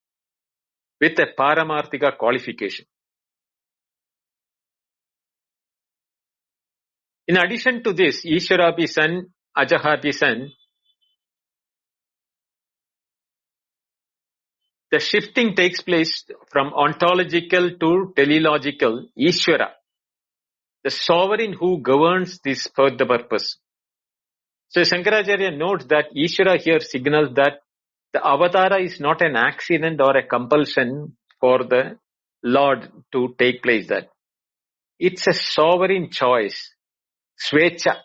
with a Paramarthika qualification. In addition to this, Ishvarapi San, Ajahapi San, the shifting takes place from ontological to teleological. Ishvara, the sovereign who governs this for the purpose. So Shankaracharya notes that Ishvara here signals that the avatara is not an accident or a compulsion for the Lord to take place. That it's a sovereign choice. Svecha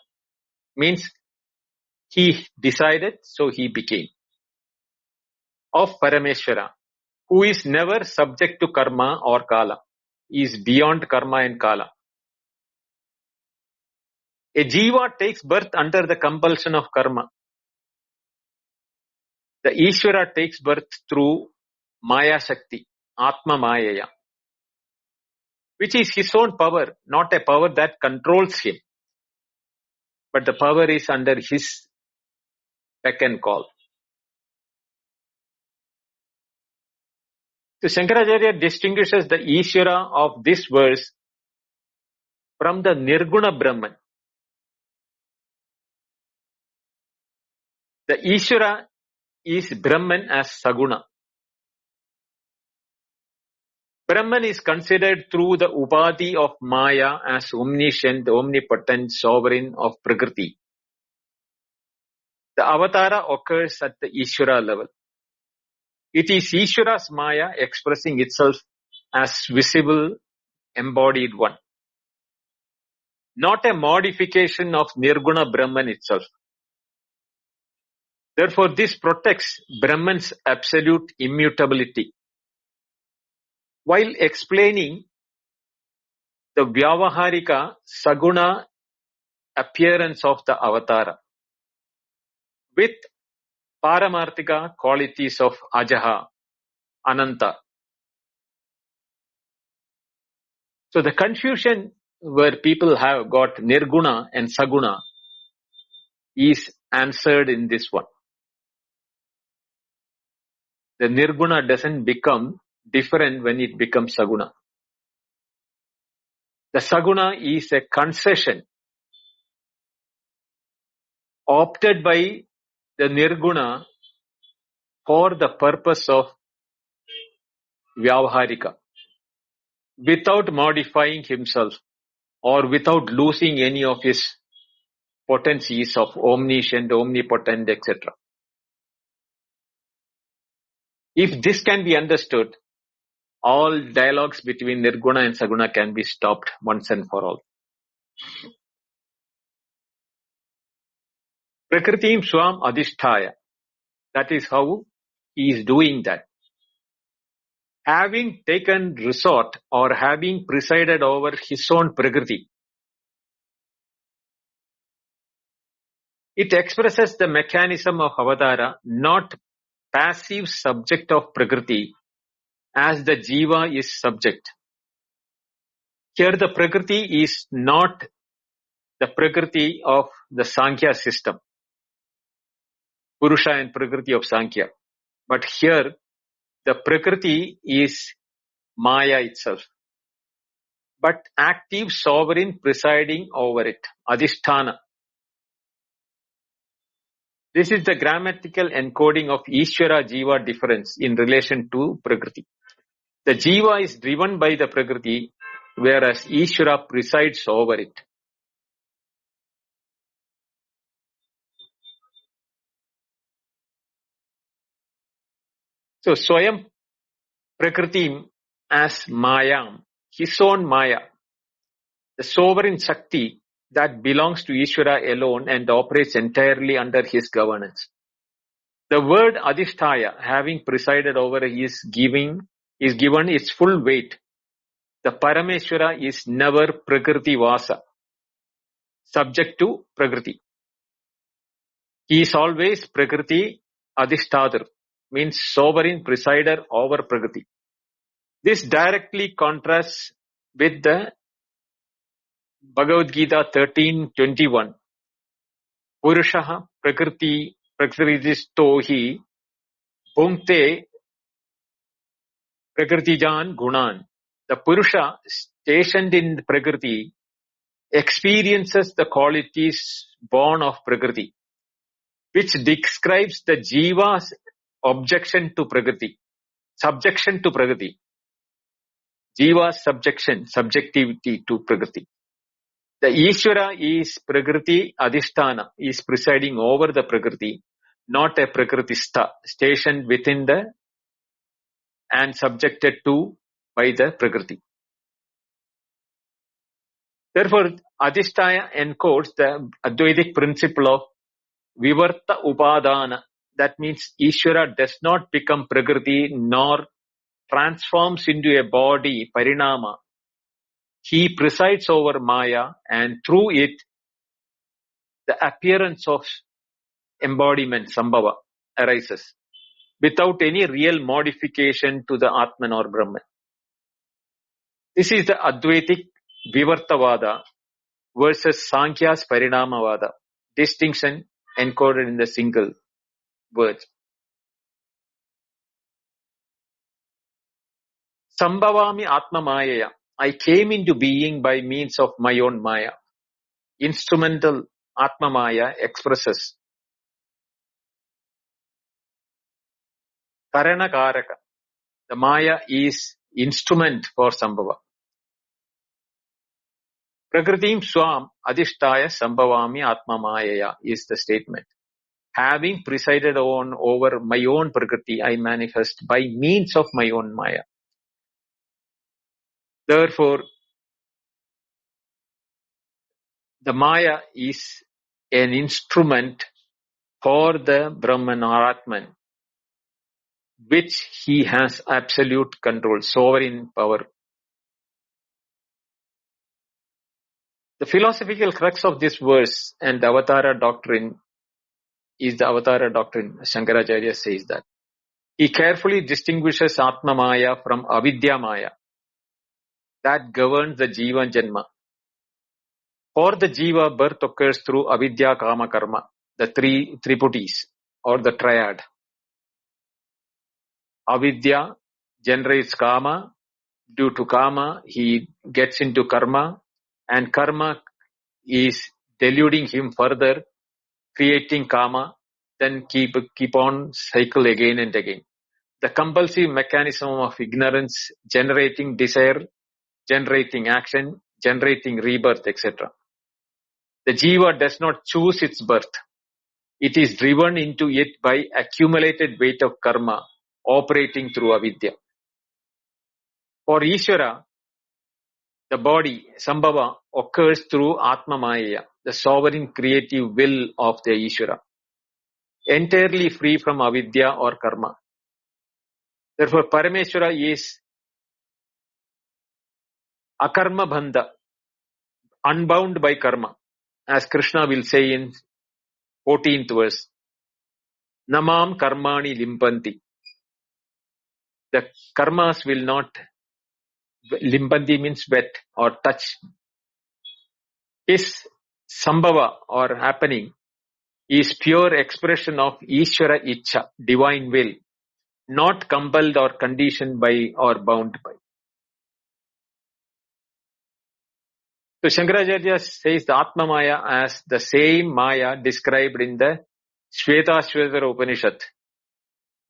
means he decided, so he became. Of Parameshwara, who is never subject to karma or kala, is beyond karma and kala. A jiva takes birth under the compulsion of karma. The Ishvara takes birth through Maya Shakti, Atma Mayaya, which is his own power, not a power that controls him, but the power is under his beck and call. So Shankaracharya distinguishes the Ishvara of this verse from the Nirguna Brahman. The Ishvara is Brahman as Saguna. Brahman is considered through the Upadhi of Maya as omniscient, omnipotent, sovereign of Prakriti. The Avatara occurs at the Ishvara level. It is Ishvara's Maya expressing itself as visible, embodied one. Not a modification of Nirguna Brahman itself. Therefore, this protects Brahman's absolute immutability. While explaining the Vyavaharika Saguna appearance of the Avatara with Paramarthika qualities of Ajaha, Ananta. So the confusion where people have got Nirguna and Saguna is answered in this one. The Nirguna doesn't become different when it becomes Saguna. The Saguna is a concession opted by the Nirguna for the purpose of Vyavaharika, without modifying himself or without losing any of his potencies of omniscient, omnipotent, etc. If this can be understood, all dialogues between Nirguna and Saguna can be stopped once and for all. Prakritim Swam Adhisthaya. That is how he is doing that. Having taken resort or having presided over his own Prakriti, it expresses the mechanism of Avatara, not passive subject of Prakriti, as the Jiva is subject. Here the Prakriti is not the Prakriti of the Sankhya system, Purusha and Prakriti of Sankhya. But here the Prakriti is Maya itself, but active sovereign presiding over it, Adhisthana. This is the grammatical encoding of Ishvara-Jiva difference in relation to Prakriti. The Jiva is driven by the Prakriti, whereas Ishvara presides over it. So, Swayam Prakriti as Mayam, his own Maya, the sovereign Shakti that belongs to Ishvara alone and operates entirely under his governance. The word Adhisthaya, having presided over, is given its full weight. The Parameshwara is never Prakriti Vasa, subject to Prakriti. He is always Prakriti Adhisthadar, means sovereign presider over Prakriti. This directly contrasts with the Bhagavad Gita 13:21. Purushaha prakritisto hi bhunkte prakritijan gunan. The Purusha stationed in Prakriti experiences the qualities born of Prakriti, which describes the Jiva's subjection to Prakriti. Jiva's subjectivity to Prakriti. The Ishvara is Prakriti Adhisthana, is presiding over the Prakriti, not a Prakritistha, stationed within and subjected to by the Prakriti. Therefore, Adhisthaya encodes the Advaitic principle of Vivarta Upadana. That means Ishvara does not become Prakriti nor transforms into a body, Parinama. He presides over Maya, and through it, the appearance of embodiment, Sambhava, arises without any real modification to the Atman or Brahman. This is the Advaitic Vivartavada versus Sankhya's Parinamavada, distinction encoded in the single word. Sambhavami Atma Mayaya. I came into being by means of my own Maya. Instrumental Atma Maya expresses Karana Karaka. The Maya is instrument for Sambhava. Prakritim Swam Adhisthaya Sambhavami Atma Mayaya is the statement. Having presided over my own Prakriti, I manifest by means of my own Maya. Therefore, the Maya is an instrument for the Brahman or Atman, which he has absolute control, sovereign power. The philosophical crux of this verse and the Avatara doctrine is the Avatara doctrine. Shankaracharya says that. He carefully distinguishes Atma Maya from Avidya Maya that governs the Jiva Janma. For the Jiva, birth occurs through Avidya Kama Karma, the three triputis or the triad. Avidya generates Kama. Due to Kama, he gets into Karma, and Karma is deluding him further, creating Kama, then keep on cycle again and again. The compulsive mechanism of ignorance generating desire, generating action, generating rebirth, etc. The Jiva does not choose its birth. It is driven into it by accumulated weight of karma operating through avidya. For Ishvara, the body, Sambhava, occurs through Atma Maya, the sovereign creative will of the Ishvara, entirely free from avidya or karma. Therefore, Parameshwara is akarma bandha, unbound by karma, as Krishna will say in 14th verse. Namam karmani limpanti. The karmas will not, limpanti means wet or touch. His sambhava or happening is pure expression of Ishvara Ichha, divine will, not compelled or conditioned by or bound by. So Shankaracharya says the Atma Maya as the same Maya described in the Shvetashvatara Upanishad.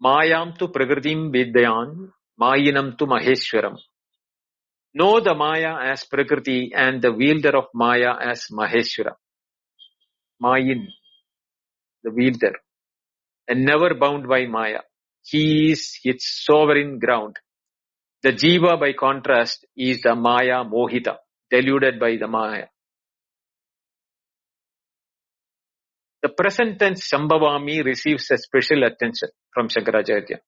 Mayam tu Prakritim Vidyan, Mayinam tu Maheshwaram. Know the Maya as Prakriti and the wielder of Maya as Maheshwara. Mayin, the wielder, and never bound by Maya. He is its sovereign ground. The Jiva, by contrast, is the Maya Mohita, deluded by the Maya. The present tense Shambhavami receives a special attention from Shankaracharya.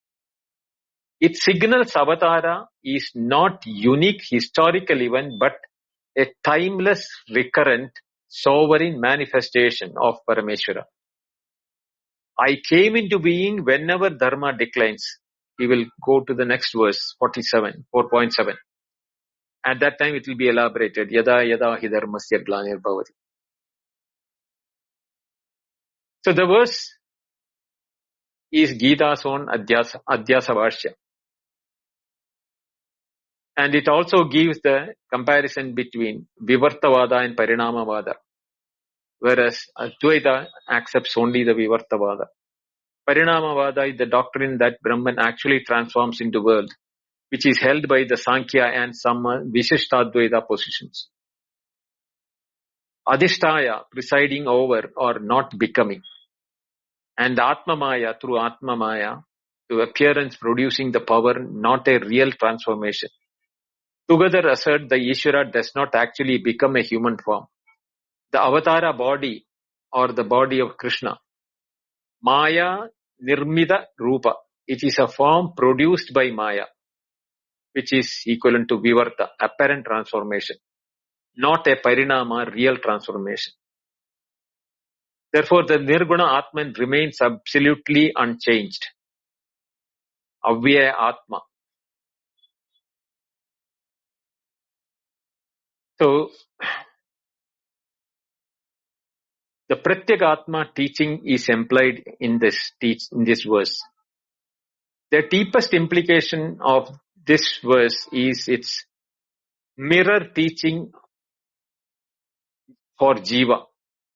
It signals Avatara is not unique historical event but a timeless, recurrent, sovereign manifestation of Parameshwara. I came into being whenever Dharma declines. We will go to the next verse, 4.7. At that time it will be elaborated. Yada yada hi dharmasya glanir bhavati. So the verse is Gita's own Adhyasa Bhashya. And it also gives the comparison between Vivartavada and Parinamavada. Whereas Advaita accepts only the Vivartavada. Parinamavada is the doctrine that Brahman actually transforms into world, which is held by the Sankhya and some Vishishtadvaita positions. Adhishtaya, presiding over or not becoming. And Atma Maya, through Atma Maya, to appearance producing the power, not a real transformation. Together assert the Ishvara does not actually become a human form. The avatara body or the body of Krishna, Maya Nirmita Rupa, it is a form produced by Maya, which is equivalent to Vivarta, apparent transformation, not a Parinama, real transformation. Therefore, the Nirguna Atman remains absolutely unchanged. Avyaya Atma. So, the Pratyagatma teaching is implied in this verse. The deepest implication of this verse is its mirror teaching for Jiva.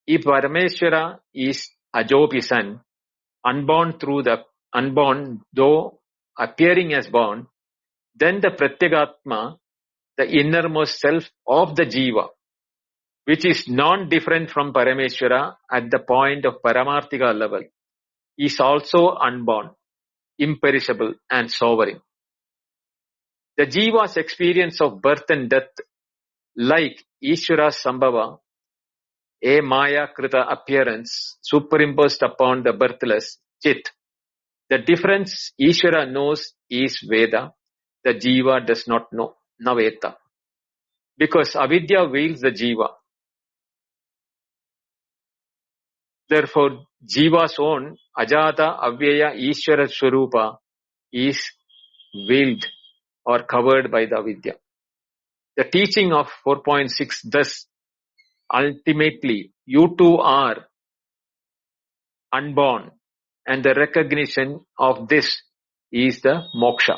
If Parameshwara is Ajopi son, unborn though appearing as born, then the Pratyagatma, the innermost self of the Jiva, which is non-different from Parameshwara at the point of Paramarthika level, is also unborn, imperishable and sovereign. The Jiva's experience of birth and death, like Ishvara's Sambhava, a Maya Krita appearance superimposed upon the birthless Chit. The difference Ishvara knows is Veda, the Jiva does not know, Naveta. Because avidya veils the Jiva. Therefore, Jiva's own Ajata Avyaya Ishvara Swarupa is veiled or covered by the avidya. The teaching of 4.6 thus, ultimately, you too are unborn, and the recognition of this is the moksha.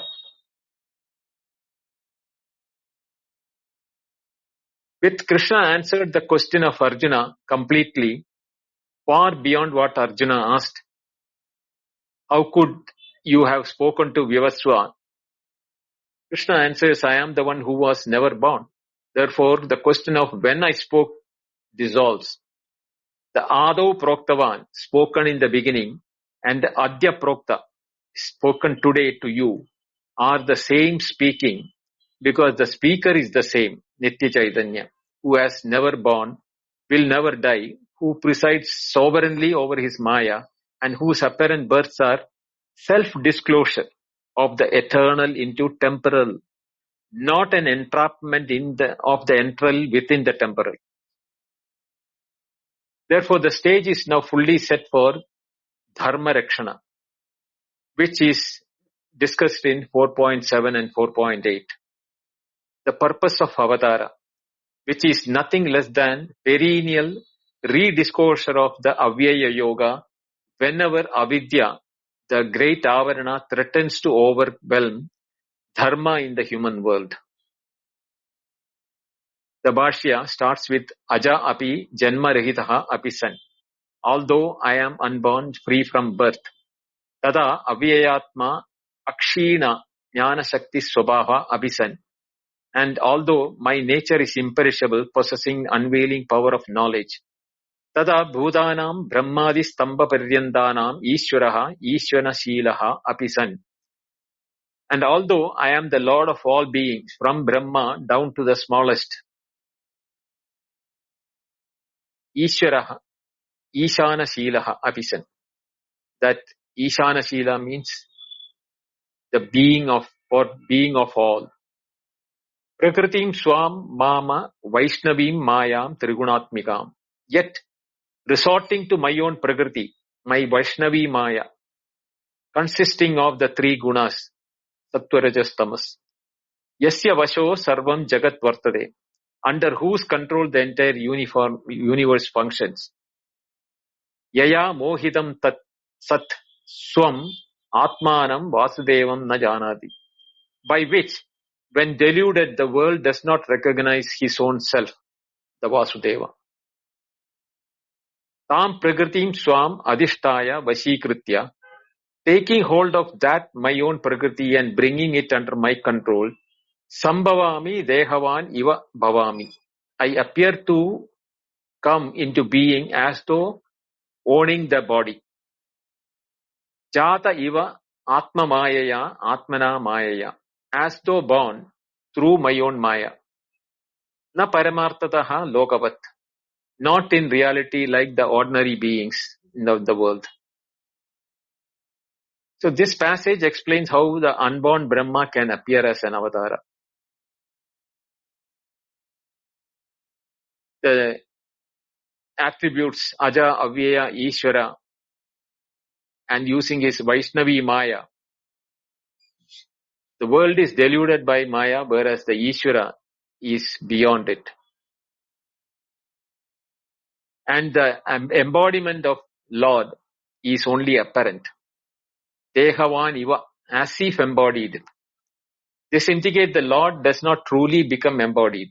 With Krishna answered the question of Arjuna completely, far beyond what Arjuna asked. How could you have spoken to Vyavasva? Krishna answers, I am the one who was never born. Therefore, the question of when I spoke dissolves. The Adau Proktavan, spoken in the beginning, and the Adya Prokta, spoken today to you, are the same speaking, because the speaker is the same, Nitya Chaitanya, who has never born, will never die, who presides sovereignly over his Maya, and whose apparent births are self-disclosure of the eternal into temporal, not an entrapment of the entral within the temporal. Therefore, the stage is now fully set for Dharma Rakshana, which is discussed in 4.7 and 4.8. The purpose of Avatara, which is nothing less than perennial redisclosure of the Avyaya Yoga whenever Avidya, the great Avarana threatens to overwhelm dharma in the human world. The Bhashya starts with Aja api janma rahitaha api san. Although I am unborn, free from birth, tada avyayatma akshina jnana shakti swabhava abhisan. And although my nature is imperishable, possessing unveiling power of knowledge, tada bhudanam brahmadi stamba paryandanam ishvaraha ishvana shilaha apisan. And although I am the Lord of all beings, from Brahma down to the smallest, ishvaraha ishana shilaha apisan. That ishana shila means the being of all. Prakritim swam mama vaishnavim mayam trigunatmikam. Yet, resorting to my own prakriti, my Vaishnavi maya, consisting of the three gunas, sattva, rajas, tamas. Yasya vasho sarvam jagat vartade, under whose control the entire universe functions. Yaya mohitam tat sat swam atmanam vasudevam na janati. By which, when deluded, the world does not recognize his own self, the Vasudeva. Tam prakritim swam adhishtaya vashikritya, taking hold of that my own prakriti and bringing it under my control, sambhavami dehavan iva bhavami. I appear to come into being as though owning the body. Jata iva atma mayaya atmana mayaya, as though born through my own maya. Na paramartataha lokavat, not in reality like the ordinary beings in the world. So this passage explains how the unborn Brahma can appear as an avatara. The attributes Aja, Avyaya, Ishvara, and using his Vaishnavi Maya. The world is deluded by Maya, whereas the Ishvara is beyond it. And the embodiment of Lord is only apparent. Dehavan iva, as if embodied. This indicates the Lord does not truly become embodied.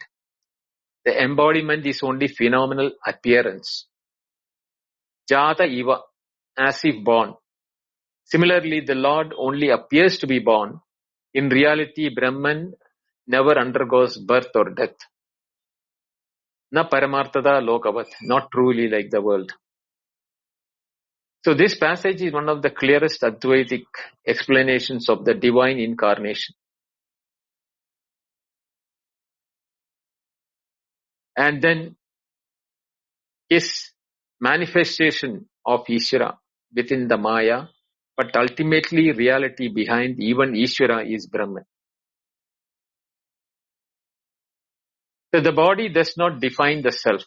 The embodiment is only phenomenal appearance. Jata iva, as if born. Similarly, the Lord only appears to be born. In reality, Brahman never undergoes birth or death. Na paramartada lokavat, not truly like the world. So this passage is one of the clearest Advaitic explanations of the divine incarnation. And then his manifestation of Ishvara within the Maya, but ultimately reality behind even Ishvara is Brahman. So the body does not define the self.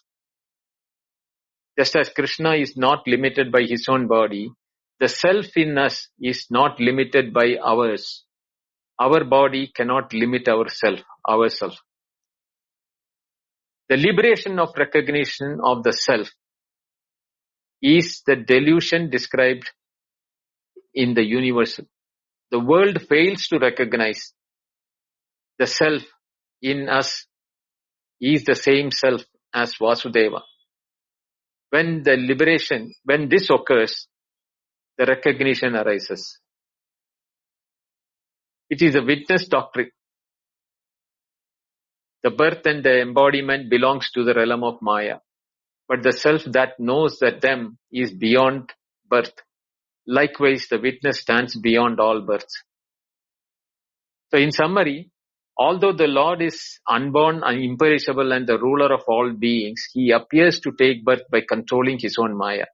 Just as Krishna is not limited by his own body, the self in us is not limited by ours. Our body cannot limit ourselves. The liberation of recognition of the self is the delusion described in the universal. The world fails to recognize the self in us is the same self as Vasudeva. When this occurs, the recognition arises. It is a witness doctrine. The birth and the embodiment belongs to the realm of Maya, but the self that knows that them is beyond birth. Likewise, the witness stands beyond all births. So in summary, although the Lord is unborn and imperishable and the ruler of all beings, he appears to take birth by controlling his own Maya.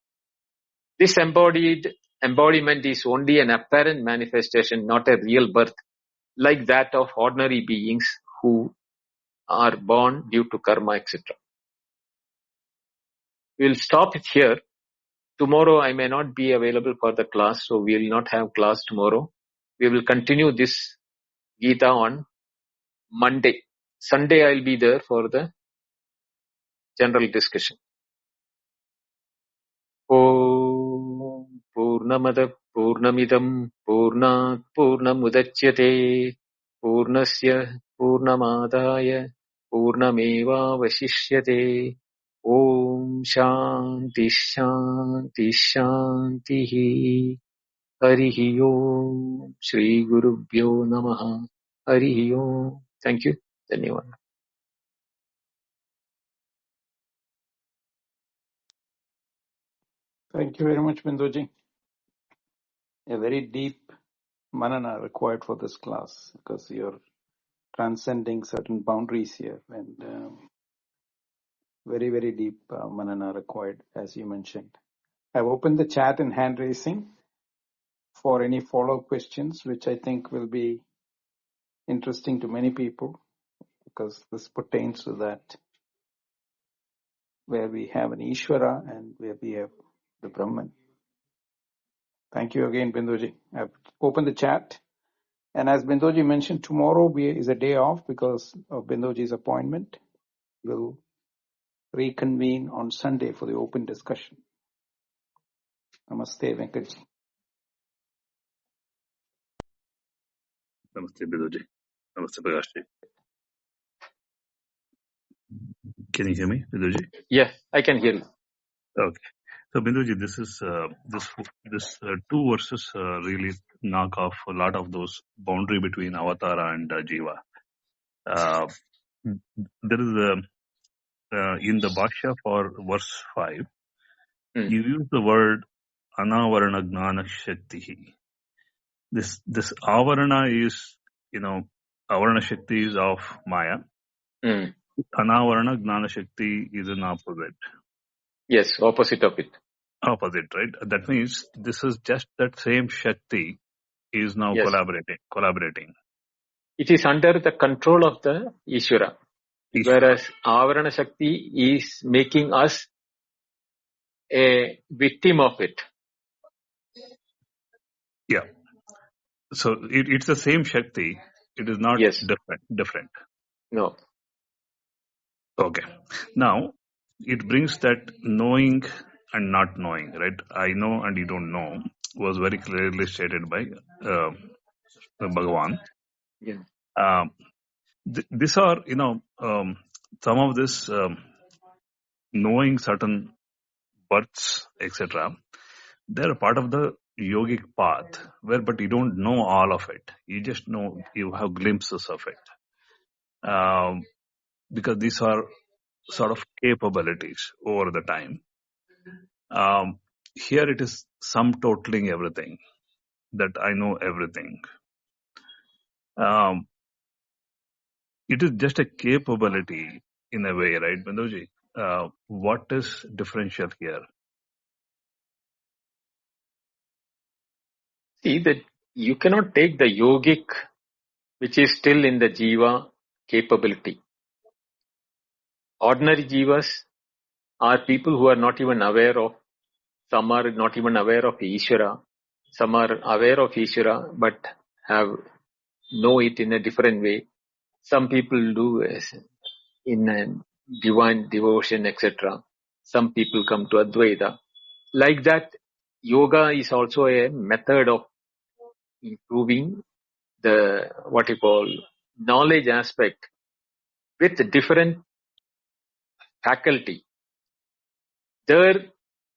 This embodiment is only an apparent manifestation, not a real birth, like that of ordinary beings who are born due to karma, etc. We will stop it here. Tomorrow I may not be available for the class, so we will not have class tomorrow. We will continue this Gita on Monday. Sunday I will be there for the general discussion. Om Purnamada Purnamidam Purnat Purnamudachyate Purnasya Purnamadaya Purnameva Vasishyate. Om Shanti Shanti Shanti. Harihi Om. Shri Gurubhyo Namaha. Harihi Om. Thank you. Dhanyawad. Thank you very much, Bindoji. A very deep manana required for this class because you're transcending certain boundaries here, and very, very deep manana required, as you mentioned. I've opened the chat and hand raising for any follow-up questions, which I think will be interesting to many people because this pertains to that where we have an Ishvara and where we have the Brahman. Thank you again, Bindoji. I've opened the chat. And as Bindoji mentioned, tomorrow is a day off because of Bindoji's appointment. We'll reconvene on Sunday for the open discussion. Namaste, Venkatji. Namaste, Biduji. Namaste, Prakash. Can you hear me, Biduji? Yes, I can hear you. Okay. So, Binduji, this is two verses really knock off a lot of those boundary between Avatara and Jiva. There is in the Bhashya for verse 5, you use the word Anavarana Gnana Shakti. This Avarana is, Avarana Shakti is of Maya. Anavarana Gnana Shakti is an opposite. Yes, opposite of it. Opposite, right? That means this is just that same Shakti is now Yes. collaborating. It is under the control of the Ishvara. Whereas Avarana Shakti is making us a victim of it. Yeah. So it's the same Shakti. It is not Yes. different. No. Okay. Now, it brings that knowing and not knowing, right? I know and you don't know was very clearly stated by Bhagavan. Yeah. These are, some of this knowing certain births, etc. They're a part of the yogic path but you don't know all of it. You just know, you have glimpses of it. Because these are sort of capabilities over the time. Here it is sum totaling everything, that I know everything. It is just a capability in a way, right, Bindoji? What is differential here? See that you cannot take the yogic, which is still in the jiva capability. Ordinary jivas are people who are not even aware of, some are not even aware of Ishvara, some are aware of Ishvara but know it in a different way. Some people do in a divine devotion, etc. Some people come to Advaita. Like that, yoga is also a method of improving the, what you call, knowledge aspect with different faculty. There,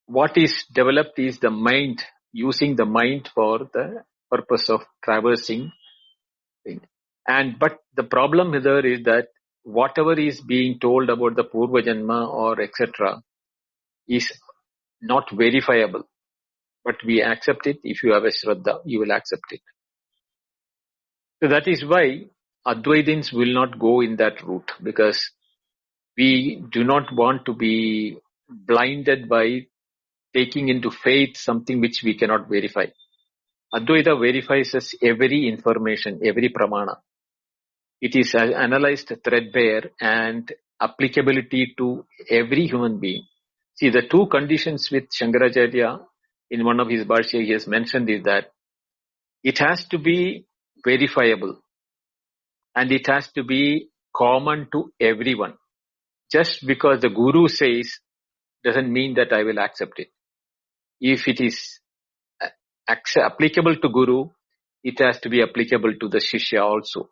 what is developed is the mind, using the mind for the purpose of traversing thing. But the problem here is that whatever is being told about the Purva Janma or etc. is not verifiable. But we accept it. If you have a Shraddha, you will accept it. So that is why Advaitins will not go in that route, because we do not want to be blinded by taking into faith something which we cannot verify. Advaita verifies us every information, every pramana. It is analyzed threadbare and applicability to every human being. See, the two conditions with Shankaracharya in one of his Bhashya he has mentioned is that it has to be verifiable and it has to be common to everyone. Just because the Guru says doesn't mean that I will accept it. If it is applicable to Guru, it has to be applicable to the Shishya also.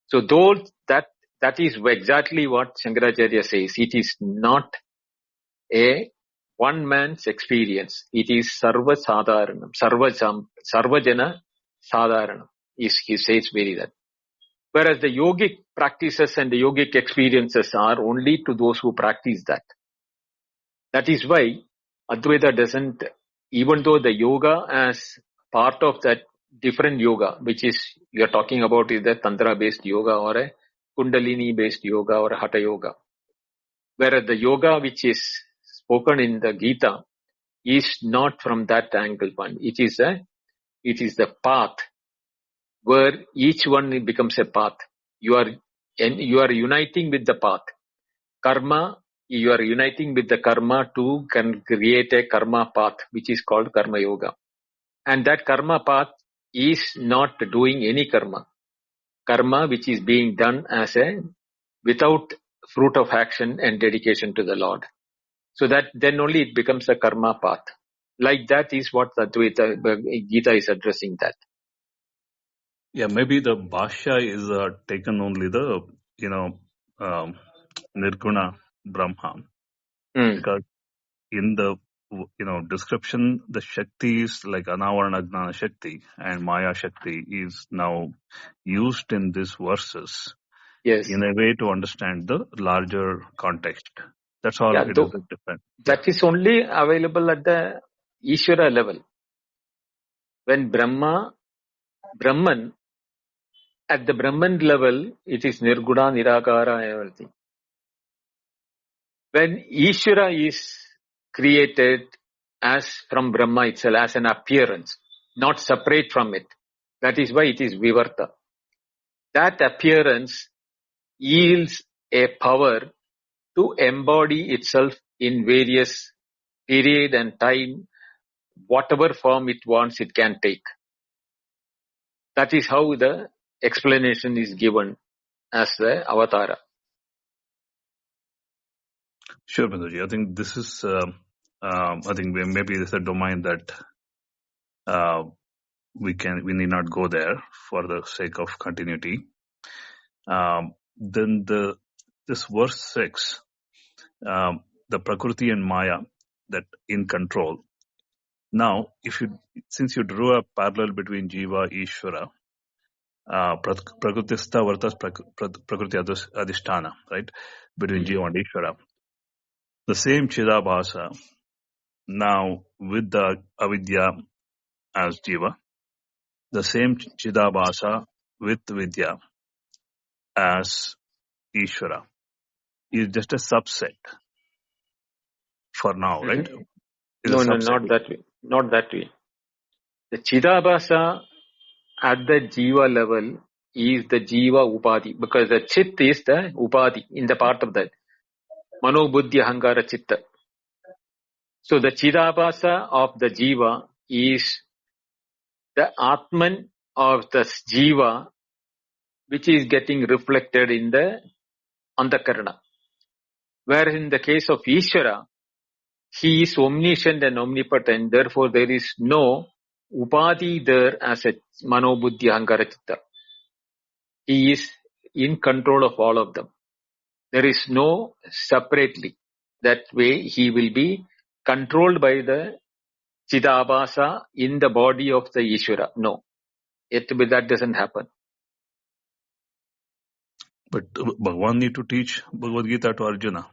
So that is exactly what Shankaracharya says. It is not a one man's experience. It is sarva sadharanam, sarvajana sadharanam. He says very that. Whereas the yogic practices and the yogic experiences are only to those who practice that. That is why Advaita doesn't, even though the yoga as part of that different yoga, which is, you are talking about is the Tantra based yoga or a Kundalini based yoga or a Hatha yoga. Whereas the yoga which is spoken in the Gita is not from that angle one. It is the path where each one becomes a path. You are uniting with the path. Karma, you are uniting with the karma to create a karma path, which is called karma yoga. And that karma path is not doing any karma. Karma which is being done without fruit of action and dedication to the Lord. So that then only it becomes a karma path. Like that is what the Advaita Gita is addressing that. Yeah, maybe the Bhashya is taken only the, Nirguna Brahma. Because in the, description, the Shakti is like Anavarana Jnana Shakti and Maya Shakti is now used in these verses. Yes. In a way to understand the larger context. That's all. It is different. That is only available at the Ishvara level. When Brahman, at the Brahman level, it is Nirguna, Nirakara, everything. When Ishvara is created as from Brahma itself, as an appearance, not separate from it, that is why it is Vivarta. That appearance yields a power to embody itself in various period and time, whatever form it wants, it can take. That is how the explanation is given as the avatara. Sure, Binduji. I think this is, I think maybe this is a domain that we need not go there for the sake of continuity. Then this verse 6, the Prakriti and Maya, that in control. Now, since you drew a parallel between Jiva, Ishvara, Prakrutistha versus Prakriti Adhisthana, right? Between Jiva and Ishvara. The same Chidabhasa, now with the Avidya as Jiva, the same Chidabhasa with Vidya as Ishvara is just a subset for now, right? No, not that way. Not that way. The Chidabhasa at the Jiva level is the Jiva Upadhi, because the Chit is the Upadhi in the part of that. Mano Buddhi Ahankara Chitta. So the Chidabhasa of the Jiva is the Atman of the Jiva, which is getting reflected in the Antakarana. Whereas in the case of Ishvara, he is omniscient and omnipotent, therefore there is no Upadhi there as a Mano Buddhi Ahankara Chitta. He is in control of all of them. There is no separately. That way he will be controlled by the Chidabhasa in the body of the Ishvara. No. That doesn't happen. But Bhagavan need to teach Bhagavad Gita to Arjuna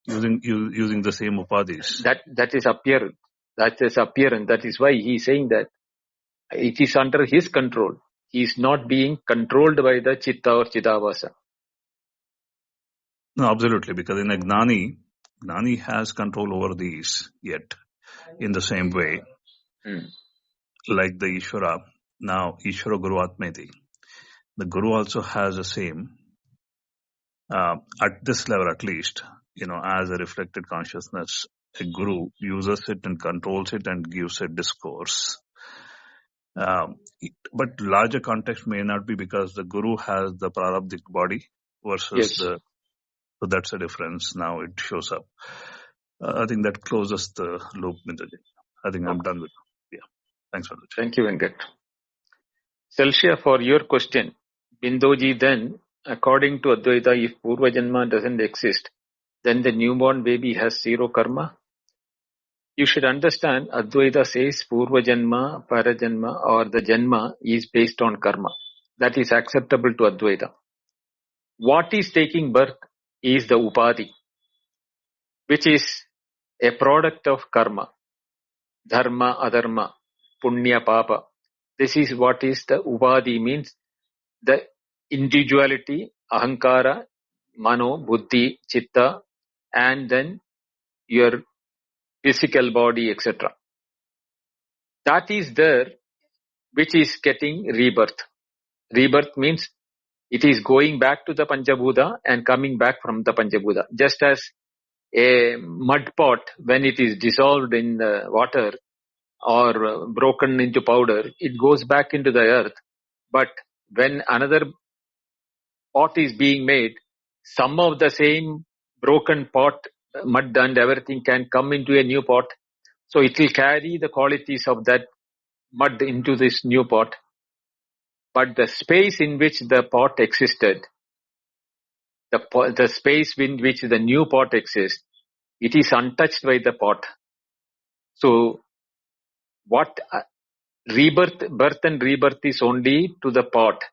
using the same upadhis. That is apparent. That is apparent. That is why he is saying that it is under his control. He is not being controlled by the Chitta or Chidabhasa. No, absolutely, because in a Gnani has control over these yet in the same way. Like the Ishvara. Now, Ishvara Guru Atmeti. The Guru also has the same, at this level at least, as a reflected consciousness. A Guru uses it and controls it and gives a discourse. But larger context may not be, because the Guru has the prarabdhic body versus so that's a difference. Now it shows up. I think that closes the loop, Mindaji. I think I'm done with it. Yeah. Thanks for the chat. Thank you, Venkat. Celsia, for your question, Bindoji, then, according to Advaita, if Purva Janma doesn't exist, then the newborn baby has zero karma? You should understand, Advaita says Purva Janma, Parajanma, or the Janma is based on karma. That is acceptable to Advaita. What is taking birth is the Upadhi, which is a product of karma, dharma, adharma, punya, papa. This is what is the Upadhi, means the individuality, ahankara, mano, buddhi, chitta, and then your physical body, etc. That is there, which is getting rebirth. Rebirth means it is going back to the Panchabhuta and coming back from the Panchabhuta. Just as a mud pot, when it is dissolved in the water or broken into powder, it goes back into the earth. But when another pot is being made, some of the same broken pot, mud and everything can come into a new pot. So it will carry the qualities of that mud into this new pot. But the space in which the pot existed, the space in which the new pot exists, it is untouched by the pot. So what birth and rebirth is only to the pot,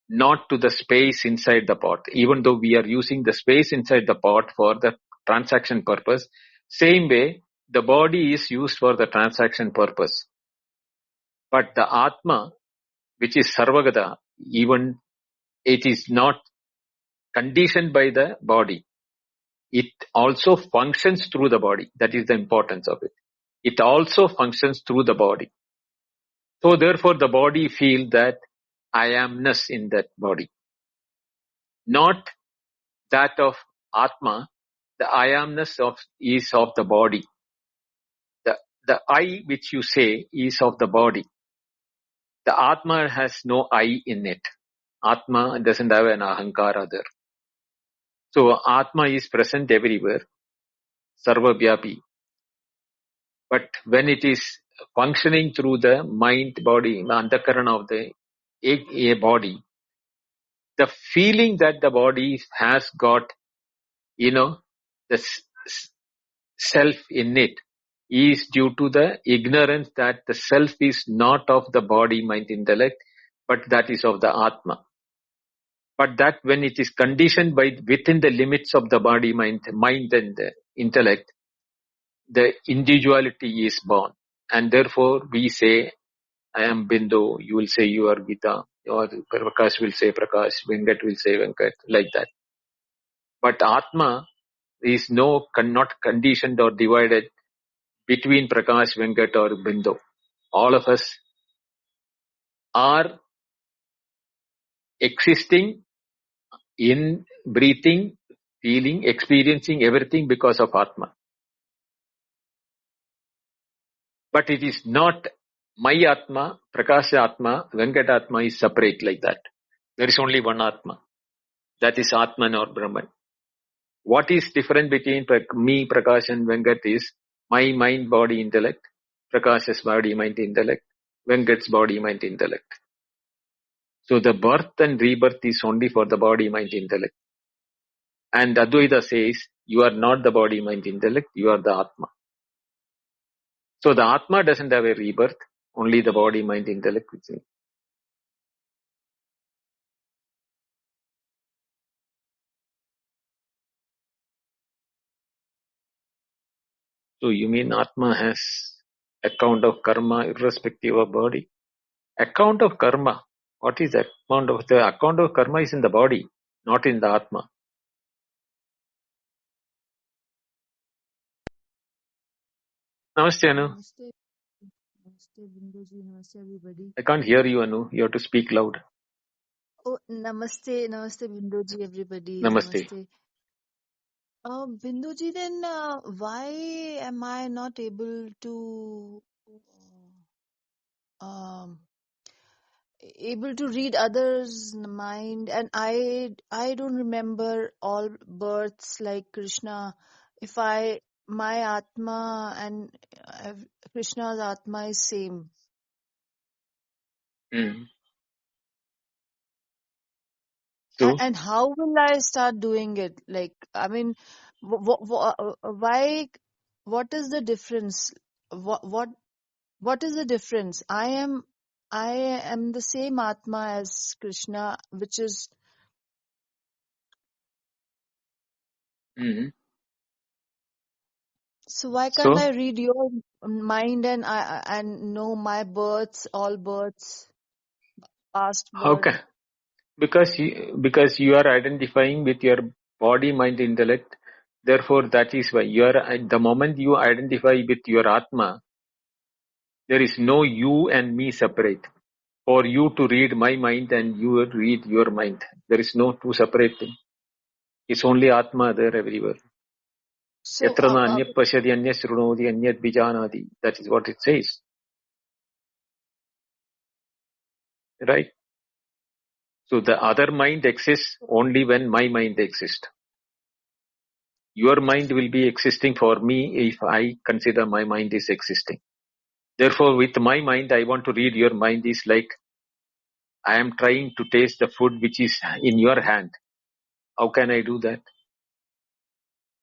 not to the space inside the pot. Even though we are using the space inside the pot for the transaction purpose, same way the body is used for the transaction purpose. But the Atma, which is Sarvagata, even it is not conditioned by the body. It also functions through the body. That is the importance of it. It also functions through the body. So therefore the body feels that I amness in that body. Not that of Atma. The I amness is of the body. The I which you say is of the body. The Atma has no I in it. Atma doesn't have an ahankara there. So Atma is present everywhere, sarvavyapi. But when it is functioning through the mind, body, the antakarana of a body, the feeling that the body has got, the self in it is due to the ignorance that the self is not of the body, mind, intellect, but that is of the Atma. But that when it is conditioned by within the limits of the body, mind and the intellect, the individuality is born. And therefore we say, I am Bindu, you will say you are Gita, or Prakash will say Prakash, Venkat will say Venkat, like that. But Atma is not conditioned or divided between Prakash, Venkat or Bindu. All of us are existing in breathing, feeling, experiencing everything because of Atma. But it is not my Atma, Prakash Atma, Venkat Atma is separate like that. There is only one Atma. That is Atman or Brahman. What is different between me, Prakash and Venkat is my mind, body, intellect, Prakash's body, mind, intellect, Venkat's body, mind, intellect. So the birth and rebirth is only for the body, mind, intellect. And Advaita says, you are not the body, mind, intellect, you are the Atma. So the Atma doesn't have a rebirth, only the body, mind, intellect. So you mean Atma has account of karma irrespective of body? Account of karma. What is that? The account of karma is in the body, not in the Atma. Namaste, Anu. Namaste, Namaste, Binduji. Namaste, everybody. I can't hear you, Anu. You have to speak loud. Oh, Namaste, Namaste, Binduji, everybody. Namaste. Namaste. Binduji, then why am I not able to read others' mind? And I don't remember all births like Krishna. If my Atma and Krishna's Atma is same. Mm. So, And how will I start doing it? Like, I mean, why? What is the difference? What is the difference? I am the same Atma as Krishna, which is, so why can't so I read your mind and know my births, all births, past how birth? can? Because you are identifying with your body, mind, intellect. Therefore, that is why you are. At the moment you identify with your Atma, there is no you and me separate. For you to read my mind and you read your mind, there is no two separate thing. It's only Atma there everywhere. So, Yatra na anyat pashyati anyat shrunoti anyat vijanati. That is what it says. Right? So the other mind exists only when my mind exists. Your mind will be existing for me if I consider my mind is existing. Therefore, with my mind, I want to read your mind is like I am trying to taste the food which is in your hand. How can I do that?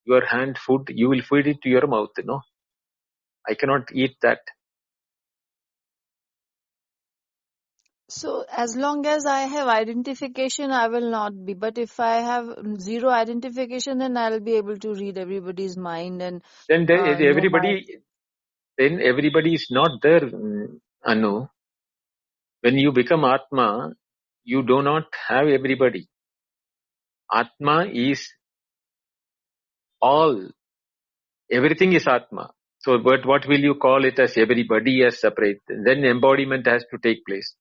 Your hand food, you will feed it to your mouth, no? I cannot eat that. so as long as I have identification, I will not be. But if I have zero identification, then I'll be able to read everybody's mind and Then know my. everybody is not there, Anu. When you become Atma, you do not have everybody. Atma is all. Everything is Atma. So but what will you call it as everybody as separate? Then embodiment has to take place.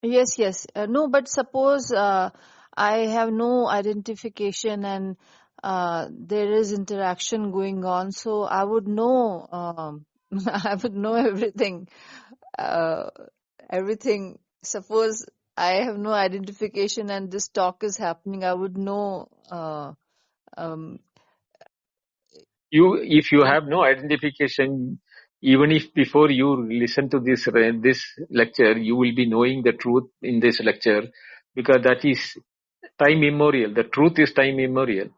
Yes, yes. No, but suppose I have no identification and there is interaction going on, so I would know. I would know everything. Uh, Everything. Suppose I have no identification and this talk is happening, I would know. Um, If you have no identification, even if before you listen to this lecture, you will be knowing the truth in this lecture, because that is time immemorial. The truth is time immemorial.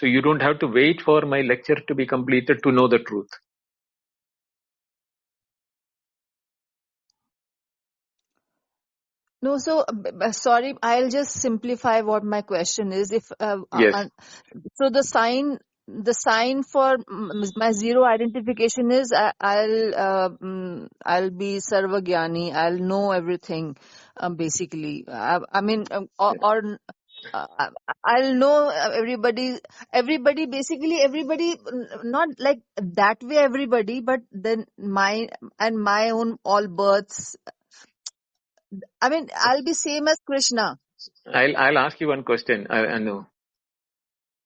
So you don't have to wait for my lecture to be completed to know the truth. no, so sorry, I'll just simplify what my question is. If Yes. so, the sign for my zero identification is I'll be sarvagyani. I'll know everything, basically. I mean, or I'll know everybody, basically everybody, not like that way everybody, but then my own all births. I mean, I'll be same as Krishna. I'll ask you one question. I know.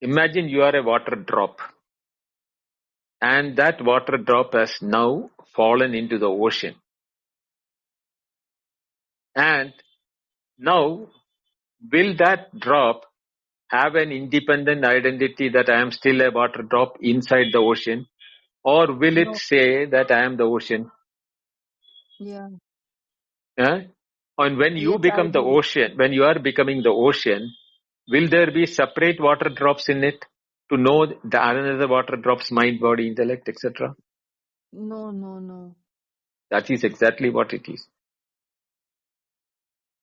Imagine you are a water drop, and that water drop has now fallen into the ocean. And now, will that drop have an independent identity that I am still a water drop inside the ocean? Or will it No. say that I am the ocean? Yeah. And when you Yes, I become the believe. ocean, when you are becoming the ocean, will there be separate water drops in it to know the another water drops mind, body, intellect, etc.? No, no, no. That is exactly what it is.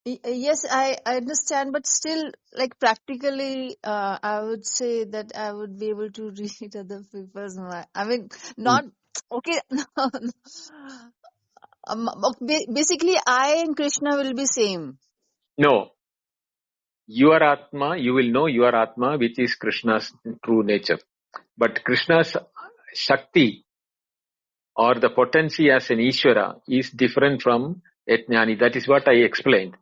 Yes, I understand, but still, like practically, I would say that I would be able to read other people's mind. I mean, Hmm. not okay. Basically, I and Krishna will be same. No, your Atma, you will know your Atma, which is Krishna's true nature. But Krishna's Shakti or the potency as an Ishvara is different from a Jnani. That is what I explained.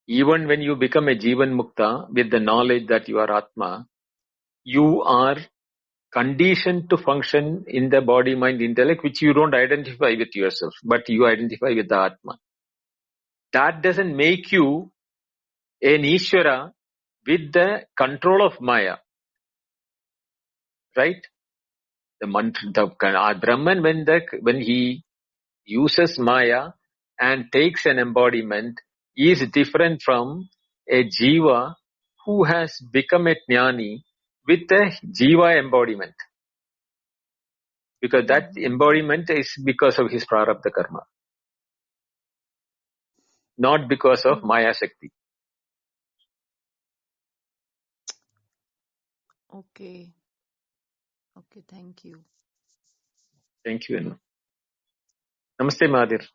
Even when you become a Jivan Mukta with the knowledge that you are Atma, you are conditioned to function in the body, mind, intellect, which you don't identify with yourself, but you identify with the Atma. That doesn't make you an Ishvara with the control of Maya, right? The Brahman, when he uses Maya, and takes an embodiment is different from a jiva who has become a jnani with a jiva embodiment. Because that embodiment is because of his prarabdha karma, not because of Maya Shakti. Okay. Okay, thank you. Thank you, Anu. Namaste, Mahathir.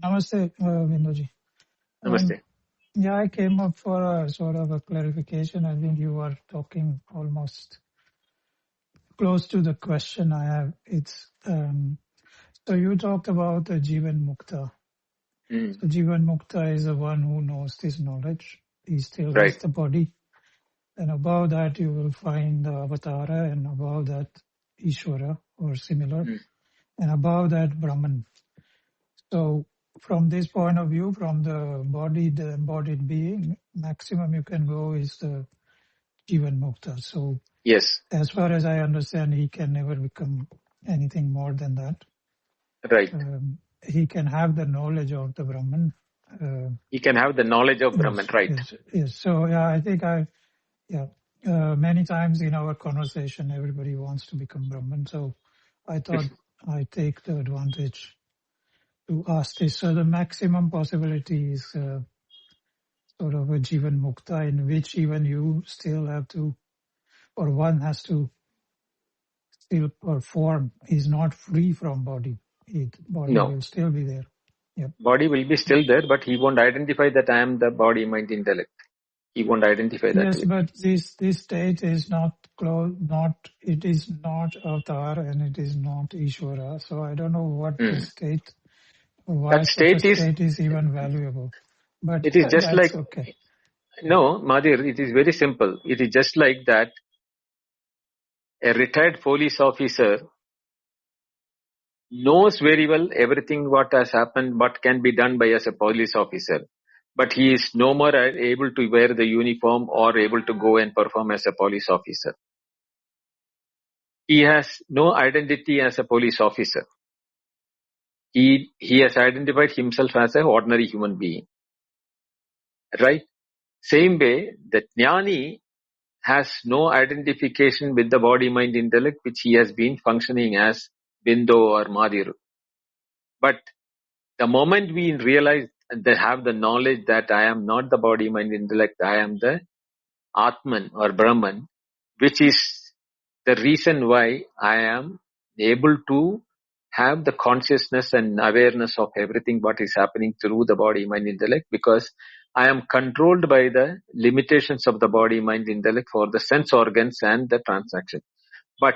Namaste, Binduji. Namaste. Yeah, I came up for a sort of a clarification. I think you were talking almost close to the question I have. It's so you talked about the Jivan Mukta. So Jivan Mukta is the one who knows this knowledge. He still has the body. And above that you will find the Avatara, and above that Ishvara or similar. And above that Brahman. So from this point of view, from the body, the embodied being, maximum you can go is the Jivan Mukta. So yes, as far as I understand, he can never become anything more than that. Right. He can have the knowledge of the Brahman. He can have the knowledge of Brahman, right? Yes. So yeah, I think many times in our conversation, everybody wants to become Brahman. So I thought I take the advantage to ask this. So the maximum possibility is sort of a Jivan Mukta, in which even you still have to, or one has to still perform. He's not free from body. Body will still be there. Yep. Body will be still there, but he won't identify that I am the body, mind, intellect. He won't identify that. Yes, but this state is not close. It is not avatar and it is not Ishvara. So I don't know what the state. Why that state is even valuable. But it is just like okay. No, Madhir, it is very simple. It is just like that a retired police officer knows very well everything what has happened, what can be done by as a police officer. But he is no more able to wear the uniform or able to go and perform as a police officer. He has no identity as a police officer. He has identified himself as an ordinary human being. Right? Same way, the jnani has no identification with the body, mind, intellect, which he has been functioning as Bindu or Madhir. But the moment we realize and have the knowledge that I am not the body, mind, intellect, I am the Atman or Brahman, which is the reason why I am able to have the consciousness and awareness of everything what is happening through the body, mind, intellect, because I am controlled by the limitations of the body, mind, intellect for the sense organs and the transaction. But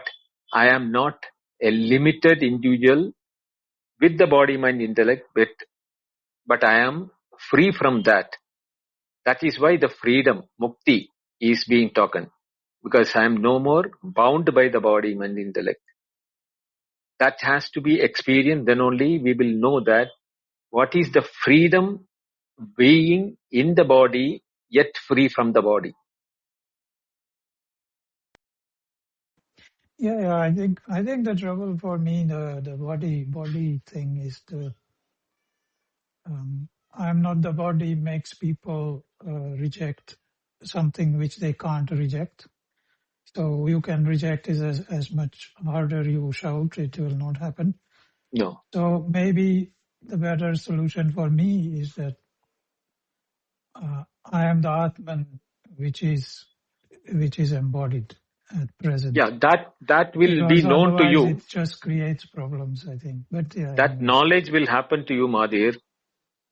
I am not a limited individual with the body, mind, intellect, but I am free from that. That is why the freedom, mukti, is being taken. Because I am no more bound by the body, mind, intellect. That has to be experienced, then only we will know that what is the freedom being in the body, yet free from the body. Yeah, I think the trouble for me, the body thing is I'm not the body makes people reject something which they can't reject. So you can reject it as much harder you shout, it will not happen. No. So maybe the better solution for me is that I am the Atman which is embodied at present. Yeah, that will be known to you. It just creates problems, I think. But yeah, that knowledge will happen to you, Madhir,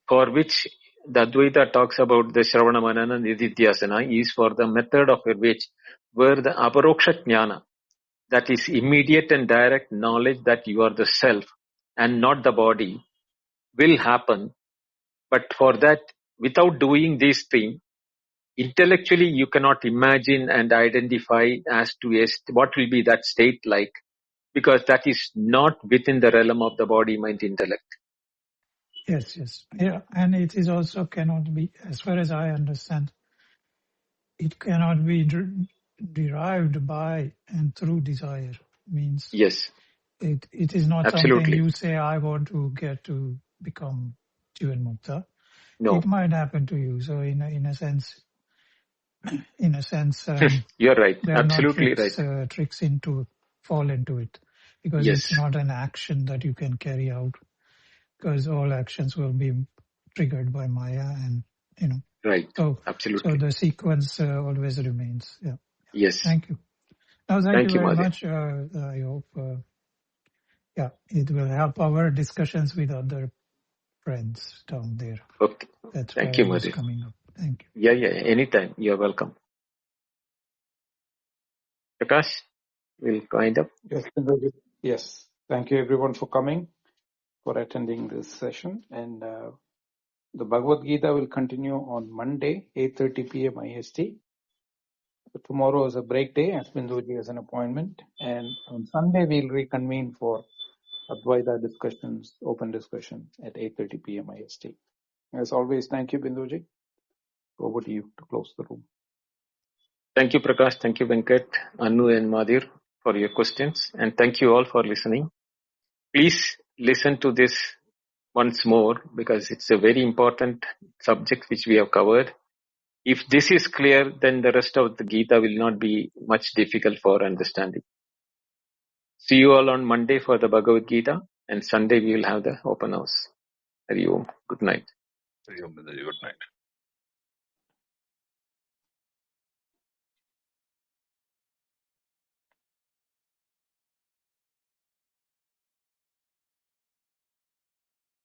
for which the Advaita talks about the Shravana Manana Nididhyasana is for the method of which, where the aparoksha jnana, that is immediate and direct knowledge that you are the self and not the body, will happen. But for that, without doing this thing, intellectually you cannot imagine and identify as to what will be that state like, because that is not within the realm of the body, mind, intellect. Yes. Yeah, and it is also cannot be, as far as I understand, it cannot be derived by and through desire. Means Yes, it is not something absolutely. you say, I want to get to become Jivan Mukta. No, It might happen to you. So in a sense, you're right. there are not Absolutely right. tricks into fall into it, because Yes, it's not an action that you can carry out, because all actions will be triggered by Maya, and right. so Absolutely. the sequence always remains. Yeah. Yes. Thank you. No, thank you Thank you, very Madhya. much. I hope it will help our discussions with other friends down there. Okay. That's Thank why you, I was Madhya. coming up. Thank you. Yeah. Anytime. You're welcome. Prakash, we'll wind up. Yes, Bindoji. Yes. Thank you everyone for coming, for attending this session. And the Bhagavad Gita will continue on Monday, 8:30 p.m. IST. But tomorrow is a break day as Bindoji has an appointment. And on Sunday, we'll reconvene for Advaita discussions, open discussion at 8:30 p.m. IST. As always, thank you, Bindoji. Over to you to close the room. Thank you, Prakash. Thank you, Venkat, Anu, and Madhir for your questions. And thank you all for listening. Please listen to this once more, because it's a very important subject which we have covered. If this is clear, then the rest of the Gita will not be much difficult for understanding. See you all on Monday for the Bhagavad Gita, and Sunday we will have the open house. Hari Om. Good night. Good night.